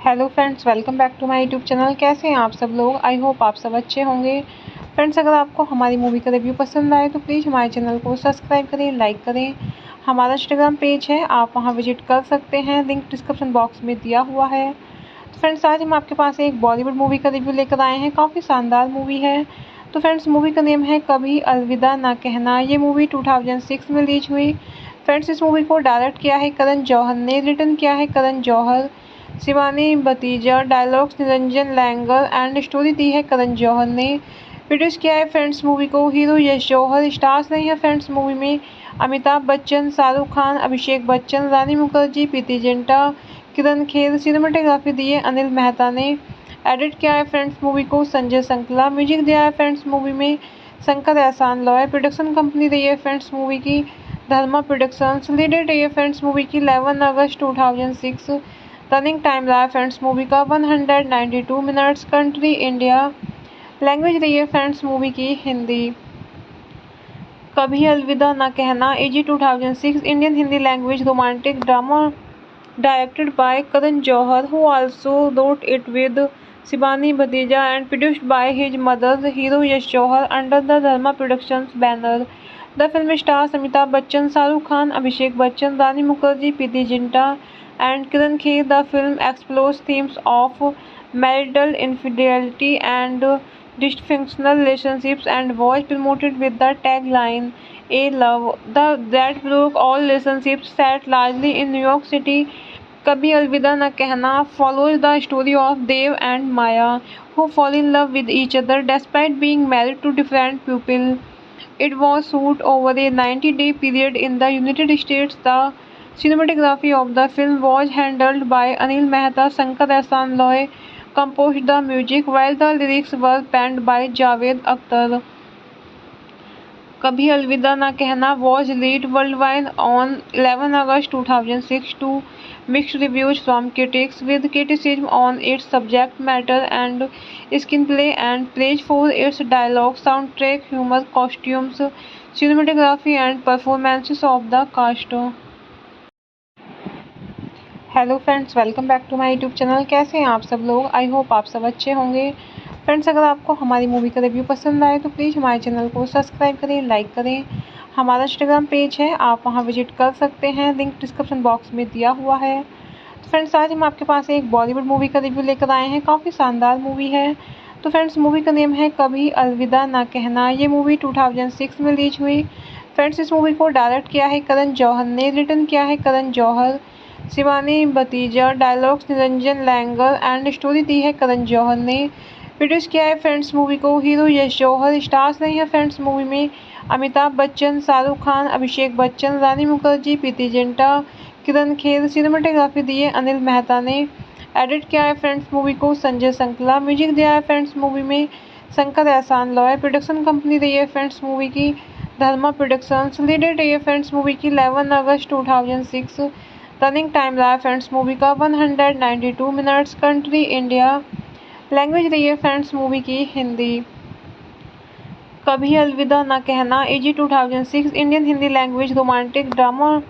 Hello friends, welcome back to my YouTube channel. कैसे हैं आप सब लोग? आई होप आप सब अच्छे होंगे। फ्रेंड्स, अगर आपको हमारी मूवी का रिव्यू पसंद आए तो प्लीज़ हमारे चैनल को सब्सक्राइब करें, लाइक करें। हमारा इंस्टाग्राम पेज है, आप वहां विजिट कर सकते हैं, लिंक डिस्क्रिप्शन बॉक्स में दिया हुआ है। तो फ्रेंड्स, आज हम आपके पास एक बॉलीवुड मूवी का रिव्यू लेकर आए हैं। काफ़ी शानदार मूवी है। तो फ्रेंड्स, मूवी का नेम है कभी अलविदा ना कहना। ये मूवी 2006 में रिलीज हुई। फ्रेंड्स, इस मूवी को डायरेक्ट किया है करण जौहर ने, रिटर्न किया है करण जौहर, शिवानी भतीजा, dialogues Niranjan Iyengar and story दी है करण जौहर ने। प्रोड्यूस किया है फ्रेंड्स मूवी को हीरो यश जौहर। स्टार्स रहे हैं फ्रेंड्स मूवी में अमिताभ बच्चन, शाहरुख खान, अभिषेक बच्चन, रानी मुखर्जी, प्रीति जिंटा, किरण खेर। सिनेमेटोग्राफी दी है अनिल मेहता ने। एडिट किया है फ्रेंड्स मूवी को संजय संकला। म्यूजिक दिया है फ्रेंड्स मूवी में शंकर एहसान लॉय। प्रोडक्शन कंपनी रही है फ्रेंड्स मूवी की धर्मा प्रोडक्शंस। लीड डेट रही है फ्रेंड्स मूवी की 11 अगस्त 2006। रनिंग टाइम रहा है फ्रेंड्स मूवी का 192 मिनट्स। Country India. लैंग्वेज रही है फ्रेंड्स मूवी की हिंदी। कभी अलविदा ना कहना AG 2006 Indian Hindi language romantic drama directed by Karan Johar, who also wrote it with Shivani Bhatija and produced by his mother hero Yash Johar under the Dharma Productions banner. The film stars Amitabh Bachchan, Shahrukh Khan, Abhishek Bachchan, Rani Mukherjee, Preity Zinta and Kiran Kher. The film explores themes of marital infidelity and dysfunctional relationships and was promoted with the tagline "A Love that broke all relationships." Set largely in New York City, कभी अलविदा न कहना follows the story of Dev and Maya, who fall in love with each other despite being married to different people. It was shot over a 90-day period in the United States. The cinematography of the film was handled by Anil Mehta. Shankar Ehsaan Loy composed the music, while the lyrics were penned by Javed Akhtar. कभी अलविदा ना कहना was released worldwide on 11 August 2006 to mixed reviews from critics, with criticism on its subject matter and screenplay and praise for its dialogue, soundtrack, humor, costumes, cinematography and performances of the cast. Hello friends, welcome back to my YouTube channel. कैसे हैं आप सब लोग? I hope आप सब अच्छे होंगे। Friends, अगर आपको हमारी मूवी का रिव्यू पसंद आए तो प्लीज़ हमारे चैनल को सब्सक्राइब करें, लाइक करें। हमारा इंस्टाग्राम पेज है, आप वहां विजिट कर सकते हैं, लिंक डिस्क्रिप्शन बॉक्स में दिया हुआ है। तो फ्रेंड्स, आज हम आपके पास एक बॉलीवुड मूवी का रिव्यू लेकर आए हैं। काफ़ी शानदार मूवी है। तो फ्रेंड्स मूवी का नेम है कभी अलविदा ना कहना। ये मूवी 2006 में रिलीज हुई। फ्रेंड्स इस मूवी को डायरेक्ट किया है करण जौहर ने, रिटन किया है करण जौहर, शिवानी भतीजा, dialogues Niranjan Iyengar and story दी है करण जौहर ने। प्रोड्यूस किया है फ्रेंड्स मूवी को हीरो यश जौहर। स्टार्स रहे हैं फ्रेंड्स मूवी में अमिताभ बच्चन, शाहरुख खान, अभिषेक बच्चन, रानी मुखर्जी, प्रीति जिंटा, किरण खेर। सिनेमेटोग्राफी दी है अनिल मेहता ने। एडिट किया है फ्रेंड्स मूवी को संजय संकला। म्यूजिक दिया है फ्रेंड्स मूवी में शंकर एहसान लॉय। प्रोडक्शन कंपनी रही है फ्रेंड्स मूवी की धर्मा प्रोडक्शंस। लीड डेट रही है फ्रेंड्स मूवी की 11 अगस्त 2006। रनिंग टाइम रहा है फ्रेंड्स मूवी का 192 मिनट्स। Country India. लैंग्वेज रही है फ्रेंड्स मूवी की हिंदी। कभी अलविदा ना कहना AG 2006 Indian Hindi language romantic drama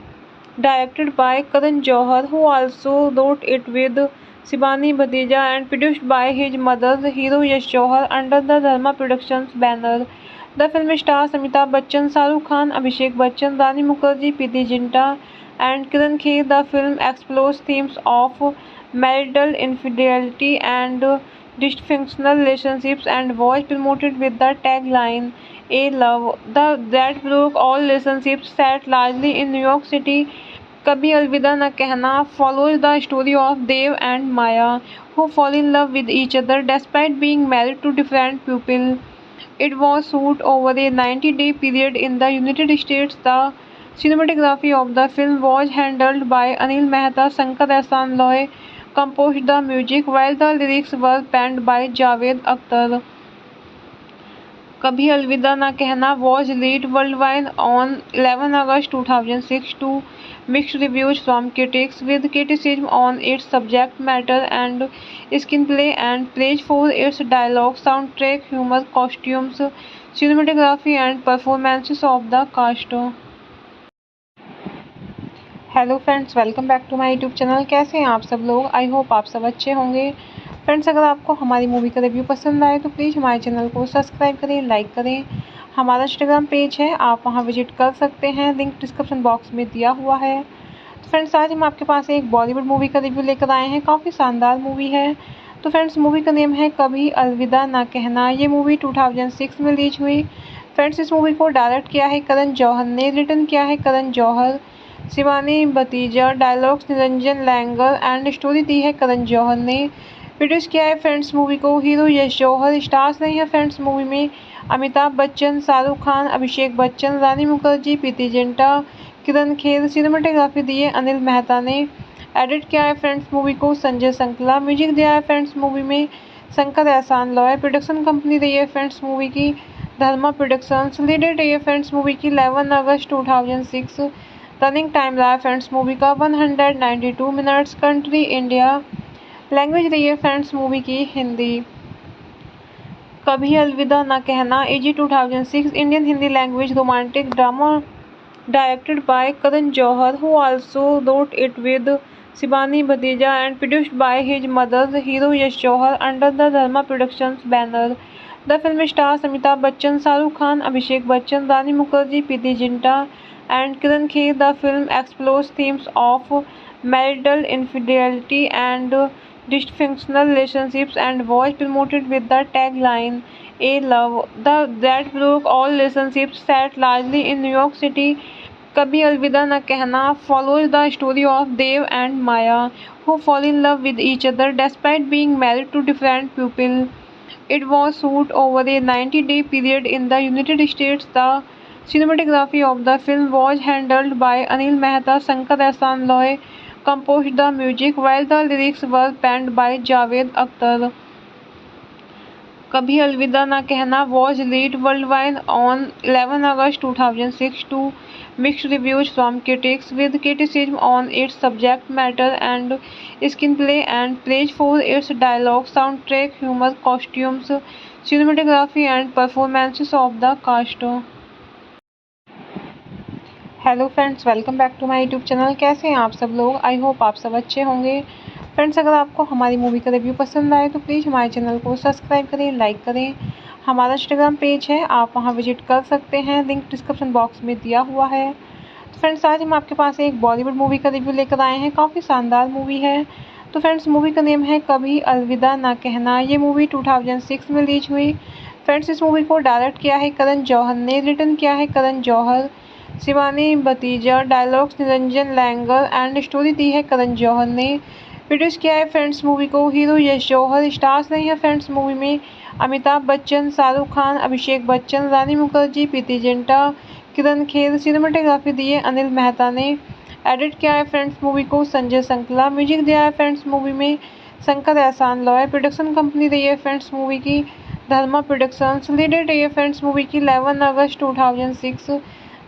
directed by Karan Johar, who also wrote it with Shivani Bhadeja and produced by his mother, hero Yash Johar, under the Dharma Productions banner. The film stars Amitabh Bachchan, Shahrukh Khan, Abhishek Bachchan, Rani Mukherjee, Preeti Zinta, and Kiran Kher. The film explores themes of marital infidelity and dysfunctional relationships and was promoted with the tagline "A Love that broke all relationships." Set largely in New York City, कभी अलविदा न कहना follows the story of Dev and Maya, who fall in love with each other despite being married to different people. It was shot over a 90-day period in the United States. The cinematography of the film was handled by Anil Mehta. Shankar Ehsaan Loy composed the music, while the lyrics were penned by Javed Akhtar. कभी अलविदा ना कहना was released worldwide on 11 August 2006 to mixed reviews from critics, with criticism on its subject matter and screenplay and praise for its dialogue, soundtrack, humor, costumes, cinematography and performances of the cast. Hello friends, welcome back to my YouTube channel. कैसे हैं आप सब लोग? I hope आप सब अच्छे होंगे। Friends अगर आपको हमारी मूवी का रिव्यू पसंद आए तो प्लीज़ हमारे चैनल को सब्सक्राइब करें, लाइक करें। हमारा इंस्टाग्राम पेज है, आप वहां विजिट कर सकते हैं, लिंक डिस्क्रिप्शन बॉक्स में दिया हुआ है। तो फ्रेंड्स आज हम आपके पास एक बॉलीवुड मूवी का रिव्यू लेकर आए हैं। काफ़ी शानदार मूवी है। तो फ्रेंड्स मूवी का नेम है कभी अलविदा ना कहना। ये मूवी 2006 में रिलीज हुई। फ्रेंड्स इस मूवी को डायरेक्ट किया है करण जौहर ने, रिटन किया है करण जौहर, शिवानी भतीजा, dialogues Niranjan Iyengar and story दी है करण जौहर ने। प्रोड्यूस किया है फ्रेंड्स मूवी को हीरो यश जौहर। स्टार्स रहे हैं फ्रेंड्स मूवी में अमिताभ बच्चन, शाहरुख खान, अभिषेक बच्चन, रानी मुखर्जी, प्रीति जिंटा, किरण खेर। सिनेमेटोग्राफी दी है अनिल मेहता ने। एडिट किया है फ्रेंड्स मूवी को संजय संकला। म्यूजिक दिया है फ्रेंड्स मूवी में शंकर एहसान लॉय। प्रोडक्शन कंपनी रही है फ्रेंड्स मूवी की धर्मा प्रोडक्शंस। लीड डेट रही है फ्रेंड्स मूवी की 11 अगस्त 2006। रनिंग टाइम रहा है फ्रेंड्स मूवी का 192 मिनट्स। Country India. लैंग्वेज रही है फ्रेंड्स मूवी की हिंदी। कभी अलविदा ना कहना AG 2006 Indian Hindi language romantic drama directed by Karan Johar, who also wrote it with Shivani Bhadeja and produced by his mother, hero Yash Johar, under the Dharma Productions banner. The film stars Amitabh Bachchan, Shahrukh Khan, Abhishek Bachchan, Rani Mukherjee, Preeti Zinta, and Kiran Kher. The film explores themes of marital infidelity and dysfunctional relationships and was promoted with the tagline "A Love that broke all relationships." Set largely in New York City, कभी अलविदा न कहना follows the story of Dev and Maya, who fall in love with each other despite being married to different people. It was shot over a 90-day period in the United States. The cinematography of the film was handled by Anil Mehta. Shankar Ehsaan Loy composed the music, while the lyrics were penned by Javed Akhtar. कभी अलविदा ना कहना was released worldwide on 11 August 2006 to mixed reviews from critics, with criticism on its subject matter and screenplay and praise for its dialogue, soundtrack, humor, costumes, cinematography and performances of the cast. Hello friends, welcome back to my YouTube channel. कैसे हैं आप सब लोग? I hope आप सब अच्छे होंगे। Friends अगर आपको हमारी मूवी का रिव्यू पसंद आए तो प्लीज़ हमारे चैनल को सब्सक्राइब करें, लाइक करें। हमारा इंस्टाग्राम पेज है, आप वहां विजिट कर सकते हैं, लिंक डिस्क्रिप्शन बॉक्स में दिया हुआ है। तो फ्रेंड्स आज हम आपके पास एक बॉलीवुड मूवी का रिव्यू लेकर आए हैं। काफ़ी शानदार मूवी है। तो फ्रेंड्स मूवी का नेम है कभी अलविदा ना कहना। ये मूवी 2006 में रिलीज हुई। फ्रेंड्स इस मूवी को डायरेक्ट किया है करण जौहर ने, रिटन किया है करण जौहर, शिवानी भतीजा, dialogues Niranjan Iyengar and story दी है करण जौहर ने। प्रोड्यूस किया है फ्रेंड्स मूवी को हीरो यश जौहर। स्टार्स रहे हैं फ्रेंड्स मूवी में अमिताभ बच्चन, शाहरुख खान, अभिषेक बच्चन, रानी मुखर्जी, प्रीति जिंटा, किरण खेर। सिनेमेटोग्राफी दी है अनिल मेहता ने। एडिट किया है फ्रेंड्स मूवी को संजय संकला। म्यूजिक दिया है फ्रेंड्स मूवी में शंकर एहसान लॉय। प्रोडक्शन कंपनी रही है फ्रेंड्स मूवी की धर्मा प्रोडक्शंस। लीड डेट रही है फ्रेंड्स मूवी की 11 अगस्त 2006।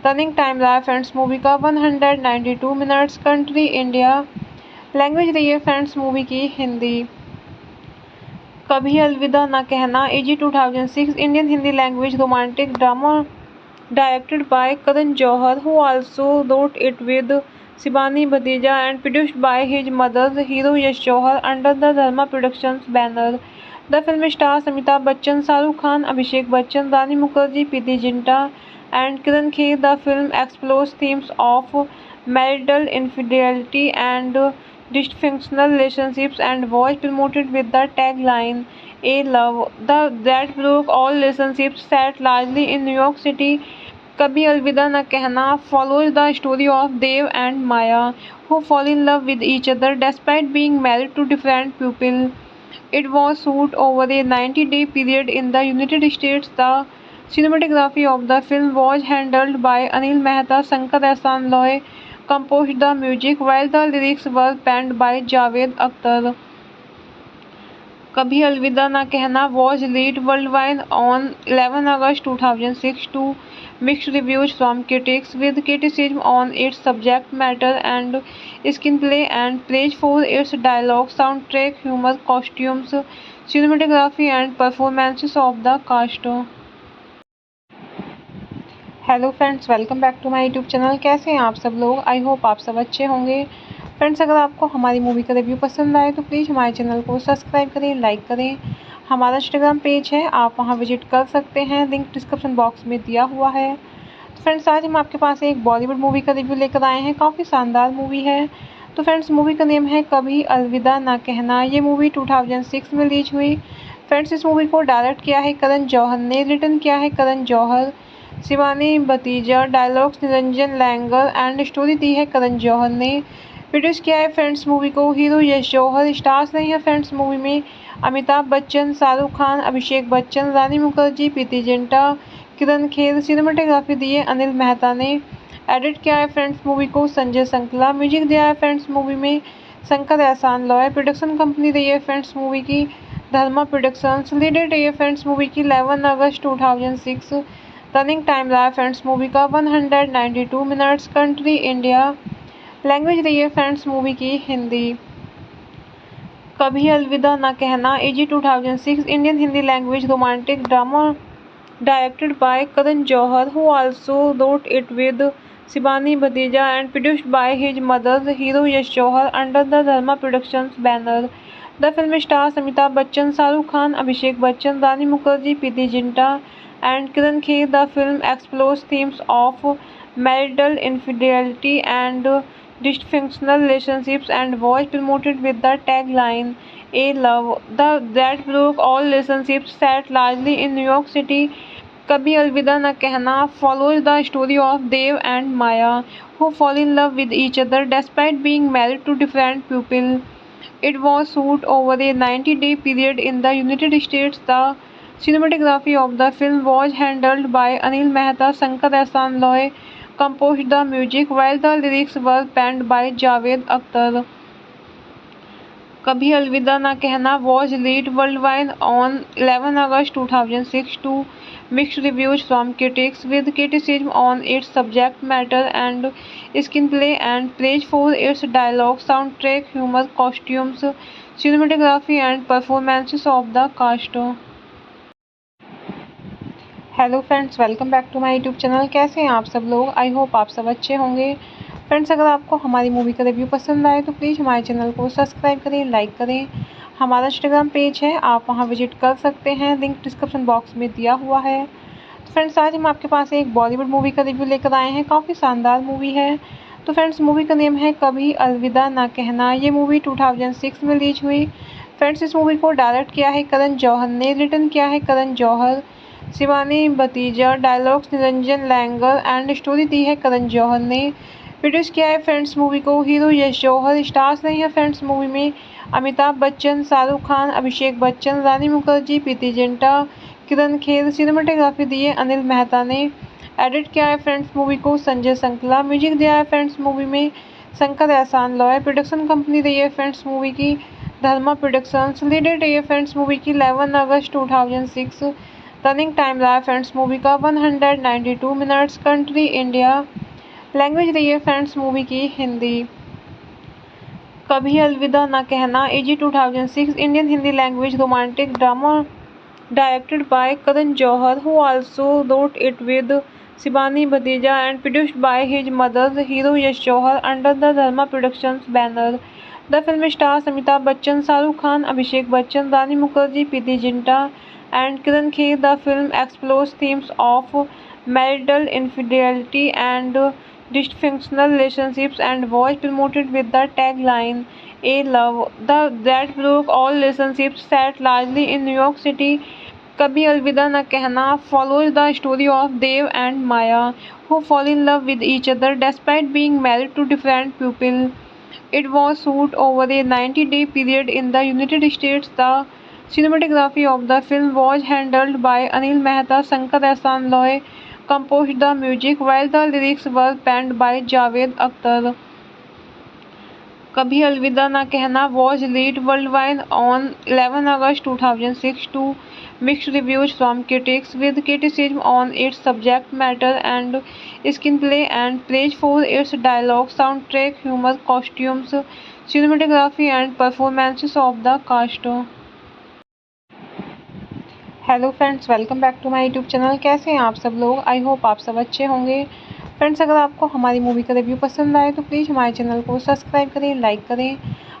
रनिंग टाइम रहा है फ्रेंड्स मूवी का 192 मिनट्स। Country India. लैंग्वेज रही है फ्रेंड्स मूवी की हिंदी। कभी अलविदा ना कहना AG 2006 Indian Hindi language romantic drama directed by Karan Johar, who also wrote it with Shivani Bhadeja and produced by his mother, hero Yash Johar, under the Dharma Productions banner. The film stars Amitabh Bachchan, Shahrukh Khan, Abhishek Bachchan, Rani Mukherjee, Preeti Zinta, and Kiran Kher. The film explores themes of marital infidelity and dysfunctional relationships and was promoted with the tagline "A Love that broke all relationships." Set largely in New York City, कभी अलविदा न कहना follows the story of Dev and Maya, who fall in love with each other despite being married to different people. It was shot over a 90-day period in the United States. The cinematography of the film was handled by Anil Mehta. Shankar Ehsaan Loy composed the music, while the lyrics were penned by Javed Akhtar. कभी अलविदा ना कहना was released worldwide on 11 August 2006 to mixed reviews from critics, with criticism on its subject matter and screenplay and praise for its dialogue, soundtrack, humor, costumes, cinematography and performances of the cast. Hello friends, welcome back to my YouTube channel. कैसे हैं आप सब लोग? I hope आप सब अच्छे होंगे। Friends अगर आपको हमारी मूवी का रिव्यू पसंद आए तो प्लीज़ हमारे चैनल को सब्सक्राइब करें, लाइक करें। हमारा इंस्टाग्राम पेज है, आप वहां विजिट कर सकते हैं, लिंक डिस्क्रिप्शन बॉक्स में दिया हुआ है। तो फ्रेंड्स आज हम आपके पास एक बॉलीवुड मूवी का रिव्यू लेकर आए हैं। काफ़ी शानदार मूवी है। तो फ्रेंड्स मूवी का नेम है कभी अलविदा ना कहना। ये मूवी 2006 में रिलीज हुई। फ्रेंड्स इस मूवी को डायरेक्ट किया है करण जौहर ने, रिटन किया है करण जौहर, शिवानी भतीजा, dialogues Niranjan Iyengar and story दी है करण जौहर ने। प्रोड्यूस किया है फ्रेंड्स मूवी को हीरो यश जौहर। स्टार्स रहे हैं फ्रेंड्स मूवी में अमिताभ बच्चन, शाहरुख खान, अभिषेक बच्चन, रानी मुखर्जी, प्रीति जिंटा, किरण खेर। सिनेमेटोग्राफी दी है अनिल मेहता ने। एडिट किया है फ्रेंड्स मूवी को संजय संकला। म्यूजिक दिया है फ्रेंड्स मूवी में शंकर एहसान लॉय। प्रोडक्शन कंपनी रही है फ्रेंड्स मूवी की धर्मा प्रोडक्शंस। लीड डेट रही है फ्रेंड्स मूवी की 11 अगस्त 2006। रनिंग टाइम रहा है फ्रेंड्स मूवी का 192 मिनट्स। Country India. लैंग्वेज रही है फ्रेंड्स मूवी की हिंदी। कभी अलविदा ना कहना AG 2006 Indian Hindi language romantic drama directed by Karan Johar, who also wrote it with Shivani Bhadeja and produced by his mother, hero Yash Johar, under the Dharma Productions banner. The film stars Amitabh Bachchan, Shahrukh Khan, Abhishek Bachchan, Rani Mukherjee, Preeti Zinta, and Kiran Kher. The film explores themes of marital infidelity and dysfunctional relationships and was promoted with the tagline "A Love that broke all relationships." Set largely in New York City, कभी अलविदा न कहना follows the story of Dev and Maya, who fall in love with each other despite being married to different people. It was shot over a 90-day period in the United States. The cinematography of the film was handled by Anil Mehta. Shankar Ehsaan Loy composed the music, while the lyrics were penned by Javed Akhtar. कभी अलविदा ना कहना was released worldwide on 11 August 2006 to mixed reviews from critics, with criticism on its subject matter and screenplay and praise for its dialogue, soundtrack, humor, costumes, cinematography and performances of the cast. Hello friends, welcome back to my YouTube channel. कैसे हैं आप सब लोग? I hope आप सब अच्छे होंगे। Friends अगर आपको हमारी मूवी का रिव्यू पसंद आए तो प्लीज़ हमारे चैनल को सब्सक्राइब करें, लाइक करें। हमारा इंस्टाग्राम पेज है, आप वहां विजिट कर सकते हैं, लिंक डिस्क्रिप्शन बॉक्स में दिया हुआ है। तो फ्रेंड्स आज हम आपके पास एक बॉलीवुड मूवी का रिव्यू लेकर आए हैं। काफ़ी शानदार मूवी है। तो फ्रेंड्स मूवी का नेम है कभी अलविदा ना कहना। ये मूवी 2006 में रिलीज हुई। फ्रेंड्स इस मूवी को डायरेक्ट किया है करण जौहर ने, रिटन किया है करण जौहर, शिवानी भतीजा, dialogues Niranjan Iyengar and story दी है करण जौहर ने। प्रोड्यूस किया है फ्रेंड्स मूवी को हीरो यश जौहर। स्टार्स रहे हैं फ्रेंड्स मूवी में अमिताभ बच्चन, शाहरुख खान, अभिषेक बच्चन, रानी मुखर्जी, प्रीति जिंटा, किरण खेर। सिनेमेटोग्राफी दी है अनिल मेहता ने। एडिट किया है फ्रेंड्स मूवी को संजय संकला। म्यूजिक दिया है फ्रेंड्स मूवी में शंकर एहसान लॉय। प्रोडक्शन कंपनी रही है फ्रेंड्स मूवी की धर्मा प्रोडक्शंस। लीड डेट रही है फ्रेंड्स मूवी की 11 अगस्त 2006। रनिंग टाइम रहा है फ्रेंड्स मूवी का 192 मिनट्स। Country India. लैंग्वेज रही है फ्रेंड्स मूवी की हिंदी। कभी अलविदा ना कहना AG 2006 Indian Hindi language romantic drama directed by Karan Johar, who also wrote it with Shivani Bhadeja and produced by his mother, hero Yash Johar, under the Dharma Productions banner. The film stars Amitabh Bachchan, Shahrukh Khan, Abhishek Bachchan, Rani Mukherjee, Preeti Zinta, and Kiran Kher. The film explores themes of marital infidelity and dysfunctional relationships and was promoted with the tagline "A Love that broke all relationships." Set largely in New York City, कभी अलविदा न कहना follows the story of Dev and Maya, who fall in love with each other despite being married to different people. It was shot over a 90-day period in the United States. The cinematography of the film was handled by Anil Mehta. Shankar Ehsaan Loy composed the music, while the lyrics were penned by Javed Akhtar. कभी अलविदा ना कहना was released worldwide on 11 August 2006 to mixed reviews from critics, with criticism on its subject matter and screenplay and praise for its dialogue, soundtrack, humor, costumes, cinematography and performances of the cast. Hello friends, welcome back to my YouTube channel. कैसे हैं आप सब लोग? I hope आप सब अच्छे होंगे। Friends अगर आपको हमारी मूवी का रिव्यू पसंद आए तो प्लीज़ हमारे चैनल को सब्सक्राइब करें, लाइक करें।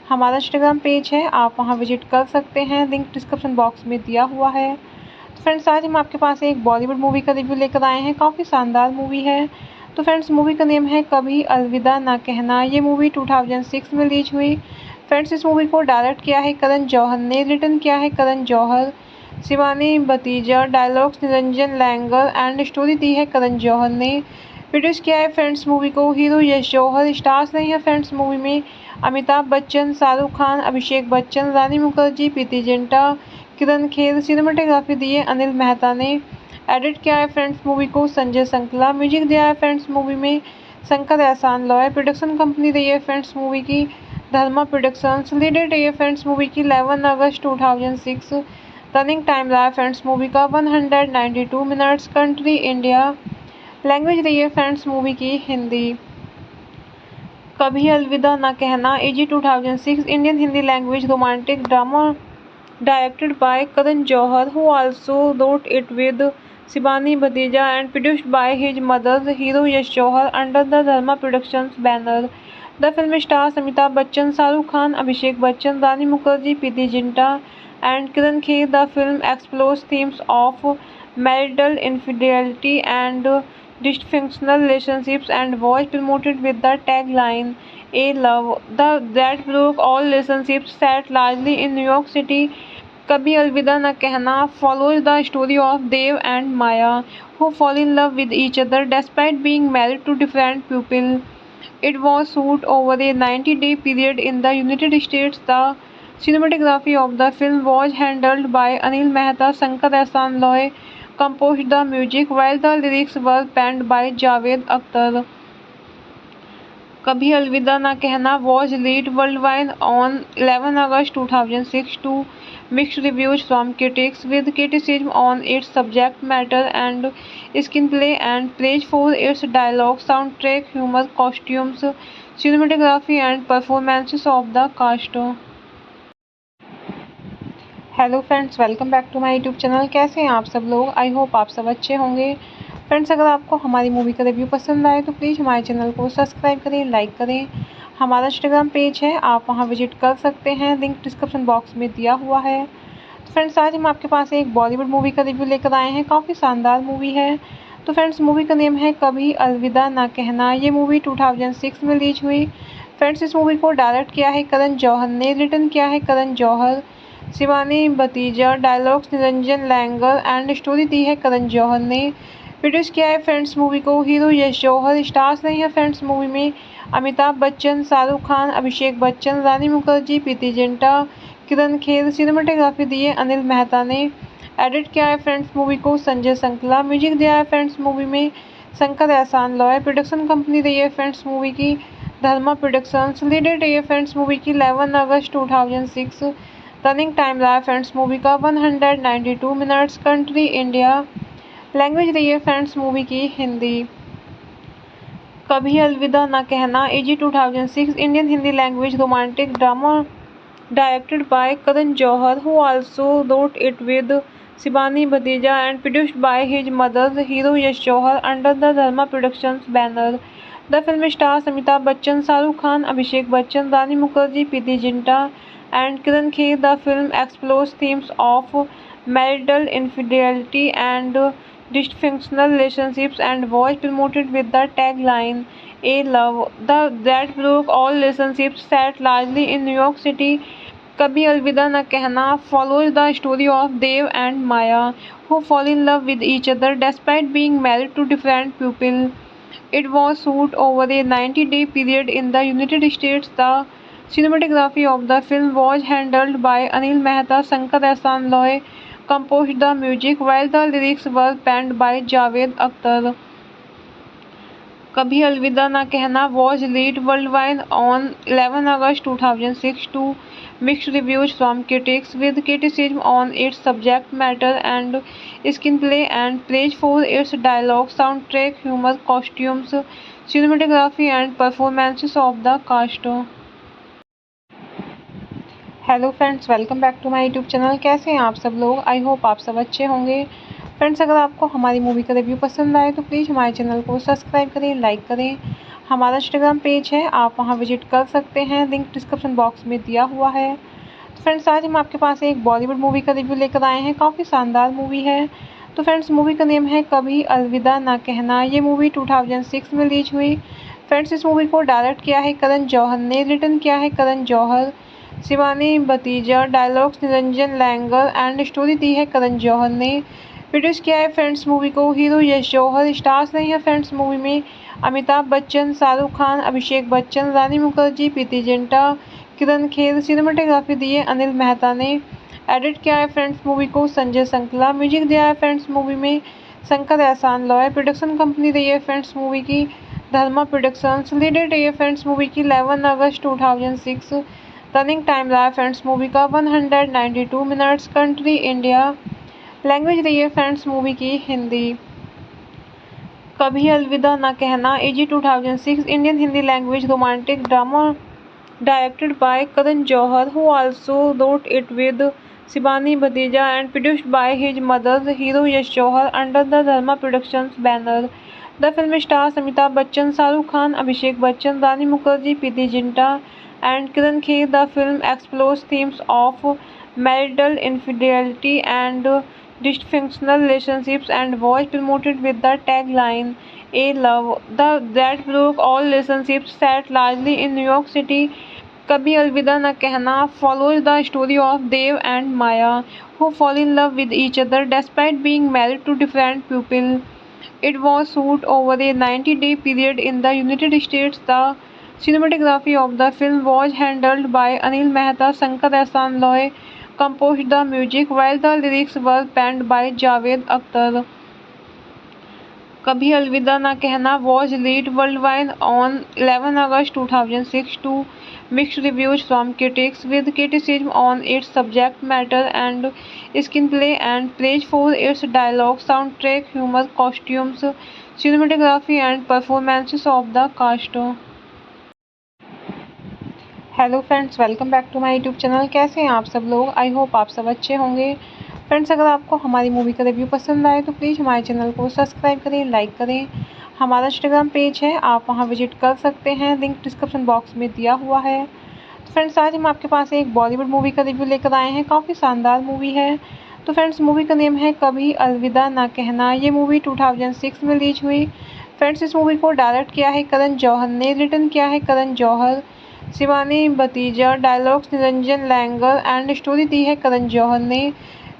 हमारा इंस्टाग्राम पेज है, आप वहां विजिट कर सकते हैं, लिंक डिस्क्रिप्शन बॉक्स में दिया हुआ है। तो फ्रेंड्स आज हम आपके पास एक बॉलीवुड मूवी का रिव्यू लेकर आए हैं। काफ़ी शानदार मूवी है। तो फ्रेंड्स मूवी का नेम है कभी अलविदा ना कहना। ये मूवी 2006 में रिलीज हुई। फ्रेंड्स इस मूवी को डायरेक्ट किया है करण जौहर ने, रिटन किया है करण जौहर, शिवानी भतीजा, dialogues Niranjan Iyengar and story दी है करण जौहर ने। प्रोड्यूस किया है फ्रेंड्स मूवी को हीरो यश जौहर। स्टार्स रहे हैं फ्रेंड्स मूवी में अमिताभ बच्चन, शाहरुख खान, अभिषेक बच्चन, रानी मुखर्जी, प्रीति जिंटा, किरण खेर। सिनेमेटोग्राफी दी है अनिल मेहता ने। एडिट किया है फ्रेंड्स मूवी को संजय संकला। म्यूजिक दिया है फ्रेंड्स मूवी में शंकर एहसान लॉय। प्रोडक्शन कंपनी रही है फ्रेंड्स मूवी की धर्मा प्रोडक्शंस। लीड डेट रही है फ्रेंड्स मूवी की 11 अगस्त 2006। रनिंग टाइम रहा है फ्रेंड्स मूवी का 192 मिनट्स। Country India. लैंग्वेज रही है फ्रेंड्स मूवी की हिंदी। कभी अलविदा ना कहना AG 2006 Indian Hindi language romantic drama directed by Karan Johar, who also wrote it with Shivani Bhadeja and produced by his mother, hero Yash Johar, under the Dharma Productions banner. The film stars Amitabh Bachchan, Shahrukh Khan, Abhishek Bachchan, Rani Mukherjee, Preeti Zinta, and Kiran Kher. The film explores themes of marital infidelity and dysfunctional relationships and was promoted with the tagline "A Love that broke all relationships." Set largely in New York City, कभी अलविदा न कहना follows the story of Dev and Maya, who fall in love with each other despite being married to different people. It was shot over a 90-day period in the United States. The cinematography of the film was handled by Anil Mehta. Shankar Ehsaan Loy composed the music, while the lyrics were penned by Javed Akhtar. कभी अलविदा ना कहना was released worldwide on 11 August 2006 to mixed reviews from critics, with criticism on its subject matter and screenplay and praise for its dialogue, soundtrack, humor, costumes, cinematography and performances of the cast. Hello friends, welcome back to my YouTube channel. कैसे हैं आप सब लोग? I hope आप सब अच्छे होंगे। Friends अगर आपको हमारी मूवी का रिव्यू पसंद आए तो प्लीज़ हमारे चैनल को सब्सक्राइब करें, लाइक करें। हमारा इंस्टाग्राम पेज है, आप वहां विजिट कर सकते हैं, लिंक डिस्क्रिप्शन बॉक्स में दिया हुआ है। तो फ्रेंड्स आज हम आपके पास एक बॉलीवुड मूवी का रिव्यू लेकर आए हैं। काफ़ी शानदार मूवी है। तो फ्रेंड्स मूवी का नेम है कभी अलविदा ना कहना। ये मूवी 2006 में रिलीज हुई। फ्रेंड्स इस मूवी को डायरेक्ट किया है करण जौहर ने, रिटन किया है करण जौहर, शिवानी भतीजा, dialogues Niranjan Iyengar and story दी है करण जौहर ने। प्रोड्यूस किया है फ्रेंड्स मूवी को हीरो यश जौहर। स्टार्स रहे हैं फ्रेंड्स मूवी में अमिताभ बच्चन, शाहरुख खान, अभिषेक बच्चन, रानी मुखर्जी, प्रीति जिंटा, किरण खेर। सिनेमेटोग्राफी दी है अनिल मेहता ने। एडिट किया है फ्रेंड्स मूवी को संजय संकला। म्यूजिक दिया है फ्रेंड्स मूवी में शंकर एहसान लॉय। प्रोडक्शन कंपनी रही है फ्रेंड्स मूवी की धर्मा प्रोडक्शंस। लीड डेट रही है फ्रेंड्स मूवी की 11 अगस्त 2006। रनिंग टाइम रहा है फ्रेंड्स मूवी का 192 मिनट्स। Country India. लैंग्वेज रही है फ्रेंड्स मूवी की हिंदी। कभी अलविदा ना कहना AG 2006 Indian Hindi language romantic drama directed by Karan Johar, who also wrote it with Shivani Bhadeja and produced by his mother, hero Yash Johar, under the Dharma Productions banner. The film stars Amitabh Bachchan, Shahrukh Khan, Abhishek Bachchan, Rani Mukherjee, Preeti Zinta, and Kiran Kher. The film explores themes of marital infidelity and dysfunctional relationships and was promoted with the tagline "A Love that broke all relationships." Set largely in New York City, कभी अलविदा न कहना follows the story of Dev and Maya, who fall in love with each other despite being married to different people. It was shot over a 90-day period in the United States. The cinematography of the film was handled by Anil Mehta. Shankar Ehsaan Loy composed the music, while the lyrics were penned by Javed Akhtar. कभी अलविदा ना कहना was released worldwide on 11 August 2006 to mixed reviews from critics, with criticism on its subject matter and screenplay and praise for its dialogue, soundtrack, humor, costumes, cinematography and performances of the cast. Hello friends, welcome back to my YouTube channel. कैसे हैं आप सब लोग? I hope आप सब अच्छे होंगे। Friends अगर आपको हमारी मूवी का रिव्यू पसंद आए तो प्लीज़ हमारे चैनल को सब्सक्राइब करें, लाइक करें। हमारा इंस्टाग्राम पेज है, आप वहां विजिट कर सकते हैं, लिंक डिस्क्रिप्शन बॉक्स में दिया हुआ है। तो फ्रेंड्स आज हम आपके पास एक बॉलीवुड मूवी का रिव्यू लेकर आए हैं। काफ़ी शानदार मूवी है। तो फ्रेंड्स मूवी का नेम है कभी अलविदा ना कहना। ये मूवी 2006 में रिलीज हुई। फ्रेंड्स इस मूवी को डायरेक्ट किया है करण जौहर ने, रिटन किया है करण जौहर, शिवानी भतीजा, dialogues Niranjan Iyengar and story दी है करण जौहर ने। प्रोड्यूस किया है फ्रेंड्स मूवी को हीरो यश जौहर। स्टार्स रहे हैं फ्रेंड्स मूवी में अमिताभ बच्चन, शाहरुख खान, अभिषेक बच्चन, रानी मुखर्जी, प्रीति जिंटा, किरण खेर। सिनेमेटोग्राफी दी है अनिल मेहता ने। एडिट किया है फ्रेंड्स मूवी को संजय संकला। म्यूजिक दिया है फ्रेंड्स मूवी में शंकर एहसान लॉय। प्रोडक्शन कंपनी रही है फ्रेंड्स मूवी की धर्मा प्रोडक्शंस। लीड डेट रही है फ्रेंड्स मूवी की 11 अगस्त 2006। रनिंग टाइम रहा है फ्रेंड्स मूवी का 192 मिनट्स। Country India. लैंग्वेज रही है फ्रेंड्स मूवी की हिंदी। कभी अलविदा ना कहना AG 2006 Indian Hindi language romantic drama directed by Karan Johar, who also wrote it with Shivani Bhadeja and produced by his mother, hero Yash Johar, under the Dharma Productions banner. The film stars Amitabh Bachchan, Shahrukh Khan, Abhishek Bachchan, Rani Mukherjee, Preeti Zinta, and Kiran Kher. The film explores themes of marital infidelity and dysfunctional relationships and was promoted with the tagline "A Love that broke all relationships." Set largely in New York City, कभी अलविदा न कहना follows the story of Dev and Maya, who fall in love with each other despite being married to different people. It was shot over a 90-day period in the United States. The cinematography of the film was handled by Anil Mehta. Shankar Ehsaan Loy composed the music, while the lyrics were penned by Javed Akhtar. कभी अलविदा ना कहना was released worldwide on 11 August 2006 to mixed reviews from critics, with criticism on its subject matter and screenplay and praise for its dialogue, soundtrack, humor, costumes, cinematography and performances of the cast. Hello friends, welcome back to my YouTube channel. कैसे हैं आप सब लोग? I hope आप सब अच्छे होंगे। Friends अगर आपको हमारी मूवी का रिव्यू पसंद आए तो प्लीज़ हमारे चैनल को सब्सक्राइब करें, लाइक करें। हमारा इंस्टाग्राम पेज है, आप वहां विजिट कर सकते हैं, लिंक डिस्क्रिप्शन बॉक्स में दिया हुआ है। तो फ्रेंड्स आज हम आपके पास एक बॉलीवुड मूवी का रिव्यू लेकर आए हैं। काफ़ी शानदार मूवी है। तो फ्रेंड्स मूवी का नेम है कभी अलविदा ना कहना। ये मूवी 2006 में रिलीज हुई। फ्रेंड्स इस मूवी को डायरेक्ट किया है करण जौहर ने, रिटन किया है करण जौहर, शिवानी भतीजा, dialogues Niranjan Iyengar and story दी है करण जौहर ने।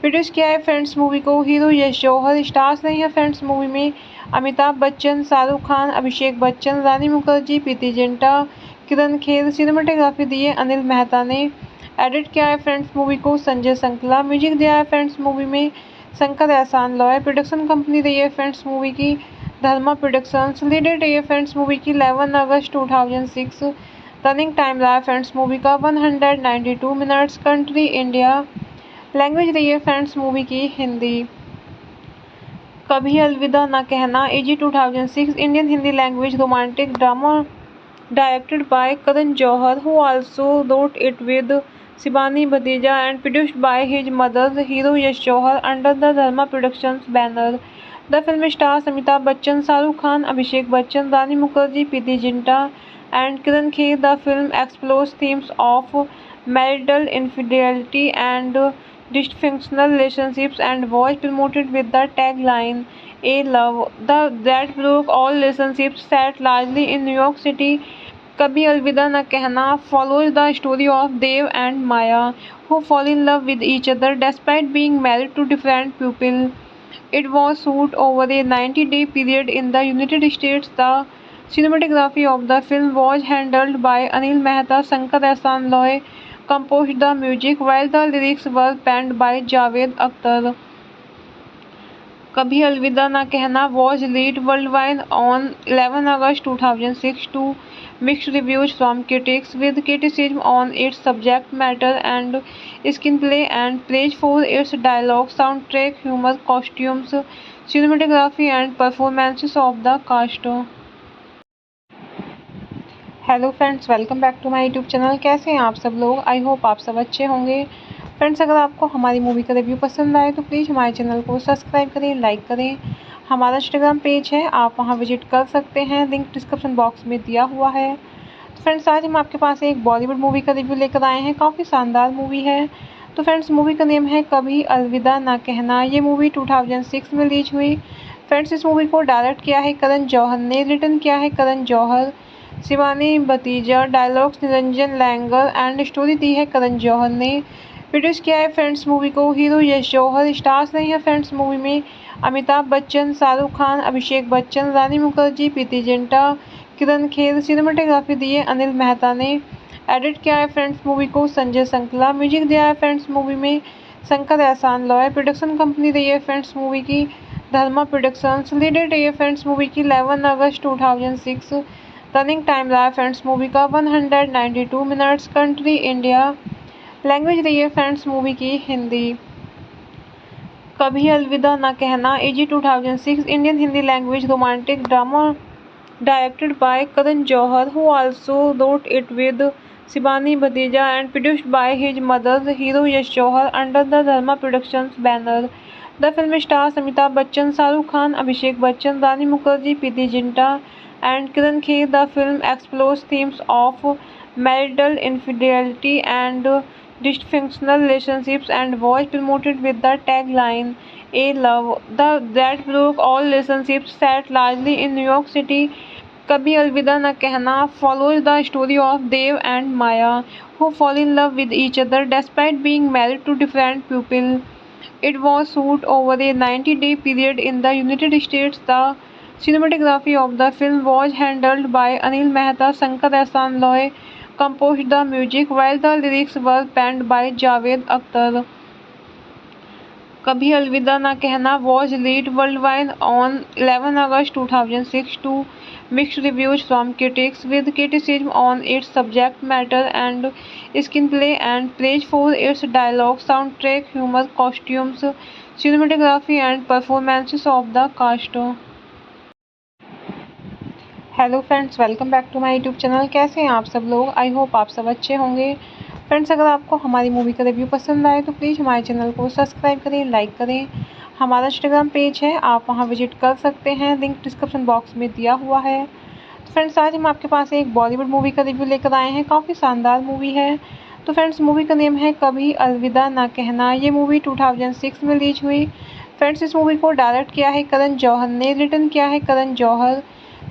प्रोड्यूस किया है फ्रेंड्स मूवी को हीरो यश जौहर। स्टार्स रहे हैं फ्रेंड्स मूवी में अमिताभ बच्चन, शाहरुख खान, अभिषेक बच्चन, रानी मुखर्जी, प्रीति जिंटा, किरण खेर। सिनेमेटोग्राफी दी है अनिल मेहता ने। एडिट किया है फ्रेंड्स मूवी को संजय संकला। म्यूजिक दिया है फ्रेंड्स मूवी में शंकर एहसान लॉय। प्रोडक्शन कंपनी रही है फ्रेंड्स मूवी की धर्मा प्रोडक्शंस। लीड डेट रही है फ्रेंड्स मूवी की 11 अगस्त 2006। रनिंग टाइम रहा है फ्रेंड्स मूवी का 192 मिनट्स। Country India. लैंग्वेज रही है फ्रेंड्स मूवी की हिंदी। कभी अलविदा ना कहना AG 2006 Indian Hindi language romantic drama directed by Karan Johar, who also wrote it with Shivani Bhadeja and produced by his mother, hero Yash Johar, under the Dharma Productions banner. The film stars Amitabh Bachchan, Shahrukh Khan, Abhishek Bachchan, Rani Mukherjee, Preeti Zinta, and Kiran Kher. The film explores themes of marital infidelity and dysfunctional relationships and was promoted with the tagline "A Love that broke all relationships." Set largely in New York City, कभी अलविदा न कहना follows the story of Dev and Maya, who fall in love with each other despite being married to different people. It was shot over a 90-day period in the United States. The cinematography of the film was handled by Anil Mehta. Shankar Ehsaan Loy composed the music, while the lyrics were penned by Javed Akhtar. कभी अलविदा ना कहना was released worldwide on 11 August 2006 to mixed reviews from critics, with criticism on its subject matter and screenplay and praise for its dialogue, soundtrack, humor, costumes, cinematography and performances of the cast. Hello friends, welcome back to my YouTube channel. कैसे हैं आप सब लोग? I hope आप सब अच्छे होंगे। Friends अगर आपको हमारी मूवी का रिव्यू पसंद आए तो प्लीज़ हमारे चैनल को सब्सक्राइब करें, लाइक करें। हमारा इंस्टाग्राम पेज है, आप वहां विजिट कर सकते हैं, लिंक डिस्क्रिप्शन बॉक्स में दिया हुआ है। तो फ्रेंड्स आज हम आपके पास एक बॉलीवुड मूवी का रिव्यू लेकर आए हैं। काफ़ी शानदार मूवी है। तो फ्रेंड्स मूवी का नेम है कभी अलविदा ना कहना। ये मूवी 2006 में रिलीज हुई। फ्रेंड्स इस मूवी को डायरेक्ट किया है करण जौहर ने, रिटन किया है करण जौहर, शिवानी भतीजा, dialogues Niranjan Iyengar and story दी है करण जौहर ने। प्रोड्यूस किया है फ्रेंड्स मूवी को हीरो यश जौहर। स्टार्स रहे हैं फ्रेंड्स मूवी में अमिताभ बच्चन, शाहरुख खान, अभिषेक बच्चन, रानी मुखर्जी, प्रीति जिंटा, किरण खेर। सिनेमेटोग्राफी दी है अनिल मेहता ने। एडिट किया है फ्रेंड्स मूवी को संजय संकला। म्यूजिक दिया है फ्रेंड्स मूवी में शंकर एहसान लॉय। प्रोडक्शन कंपनी रही है फ्रेंड्स मूवी की धर्मा प्रोडक्शंस। लीड डेट रही है फ्रेंड्स मूवी की 11 अगस्त 2006। रनिंग टाइम रहा है फ्रेंड्स मूवी का 192 मिनट्स। Country India. लैंग्वेज रही है फ्रेंड्स मूवी की हिंदी। कभी अलविदा ना कहना AG 2006 Indian Hindi language romantic drama directed by Karan Johar, who also wrote it with Shivani Bhadeja and produced by his mother, hero Yash Johar, under the Dharma Productions banner. The film stars Amitabh Bachchan, Shahrukh Khan, Abhishek Bachchan, Rani Mukherjee, Preeti Zinta, and Kiran Kher. The film explores themes of marital infidelity and dysfunctional relationships and was promoted with the tagline "A Love that broke all relationships." Set largely in New York City, कभी अलविदा न कहना follows the story of Dev and Maya, who fall in love with each other despite being married to different people. It was shot over a 90-day period in the United States. The cinematography of the film was handled by Anil Mehta. Shankar Ehsaan Loy composed the music, while the lyrics were penned by Javed Akhtar. कभी अलविदा ना कहना was released worldwide on 11 August 2006 to mixed reviews from critics, with criticism on its subject matter and screenplay and praise for its dialogue, soundtrack, humor, costumes, cinematography and performances of the cast. Hello friends, welcome back to my YouTube channel. कैसे हैं आप सब लोग? I hope आप सब अच्छे होंगे। Friends अगर आपको हमारी मूवी का रिव्यू पसंद आए तो प्लीज़ हमारे चैनल को सब्सक्राइब करें, लाइक करें। हमारा इंस्टाग्राम पेज है, आप वहां विजिट कर सकते हैं, लिंक डिस्क्रिप्शन बॉक्स में दिया हुआ है। तो फ्रेंड्स आज हम आपके पास एक बॉलीवुड मूवी का रिव्यू लेकर आए हैं। काफ़ी शानदार मूवी है। तो फ्रेंड्स मूवी का नेम है कभी अलविदा ना कहना। ये मूवी 2006 में रिलीज हुई। फ्रेंड्स इस मूवी को डायरेक्ट किया है करण जौहर ने, रिटन किया है करण जौहर,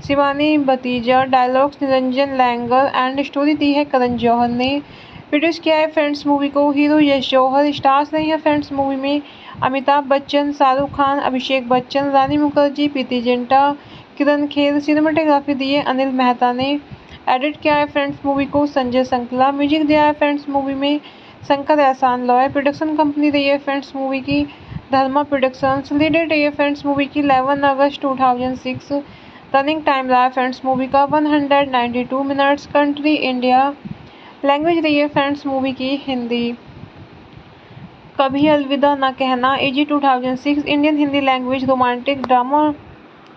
शिवानी भतीजा, dialogues Niranjan Iyengar and story दी है करण जौहर ने। प्रोड्यूस किया है फ्रेंड्स मूवी को हीरो यश जौहर। स्टार्स रहे हैं फ्रेंड्स मूवी में अमिताभ बच्चन, शाहरुख खान, अभिषेक बच्चन, रानी मुखर्जी, प्रीति जिंटा, किरण खेर। सिनेमेटोग्राफी दी है अनिल मेहता ने। एडिट किया है फ्रेंड्स मूवी को संजय संकला। म्यूजिक दिया है फ्रेंड्स मूवी में शंकर एहसान लॉय। प्रोडक्शन कंपनी रही है फ्रेंड्स मूवी की धर्मा प्रोडक्शंस। लीड डेट रही है फ्रेंड्स मूवी की 11 अगस्त 2006। रनिंग टाइम रहा है फ्रेंड्स मूवी का 192 मिनट्स। Country India. लैंग्वेज रही है फ्रेंड्स मूवी की हिंदी। कभी अलविदा ना कहना AG 2006 Indian Hindi language romantic drama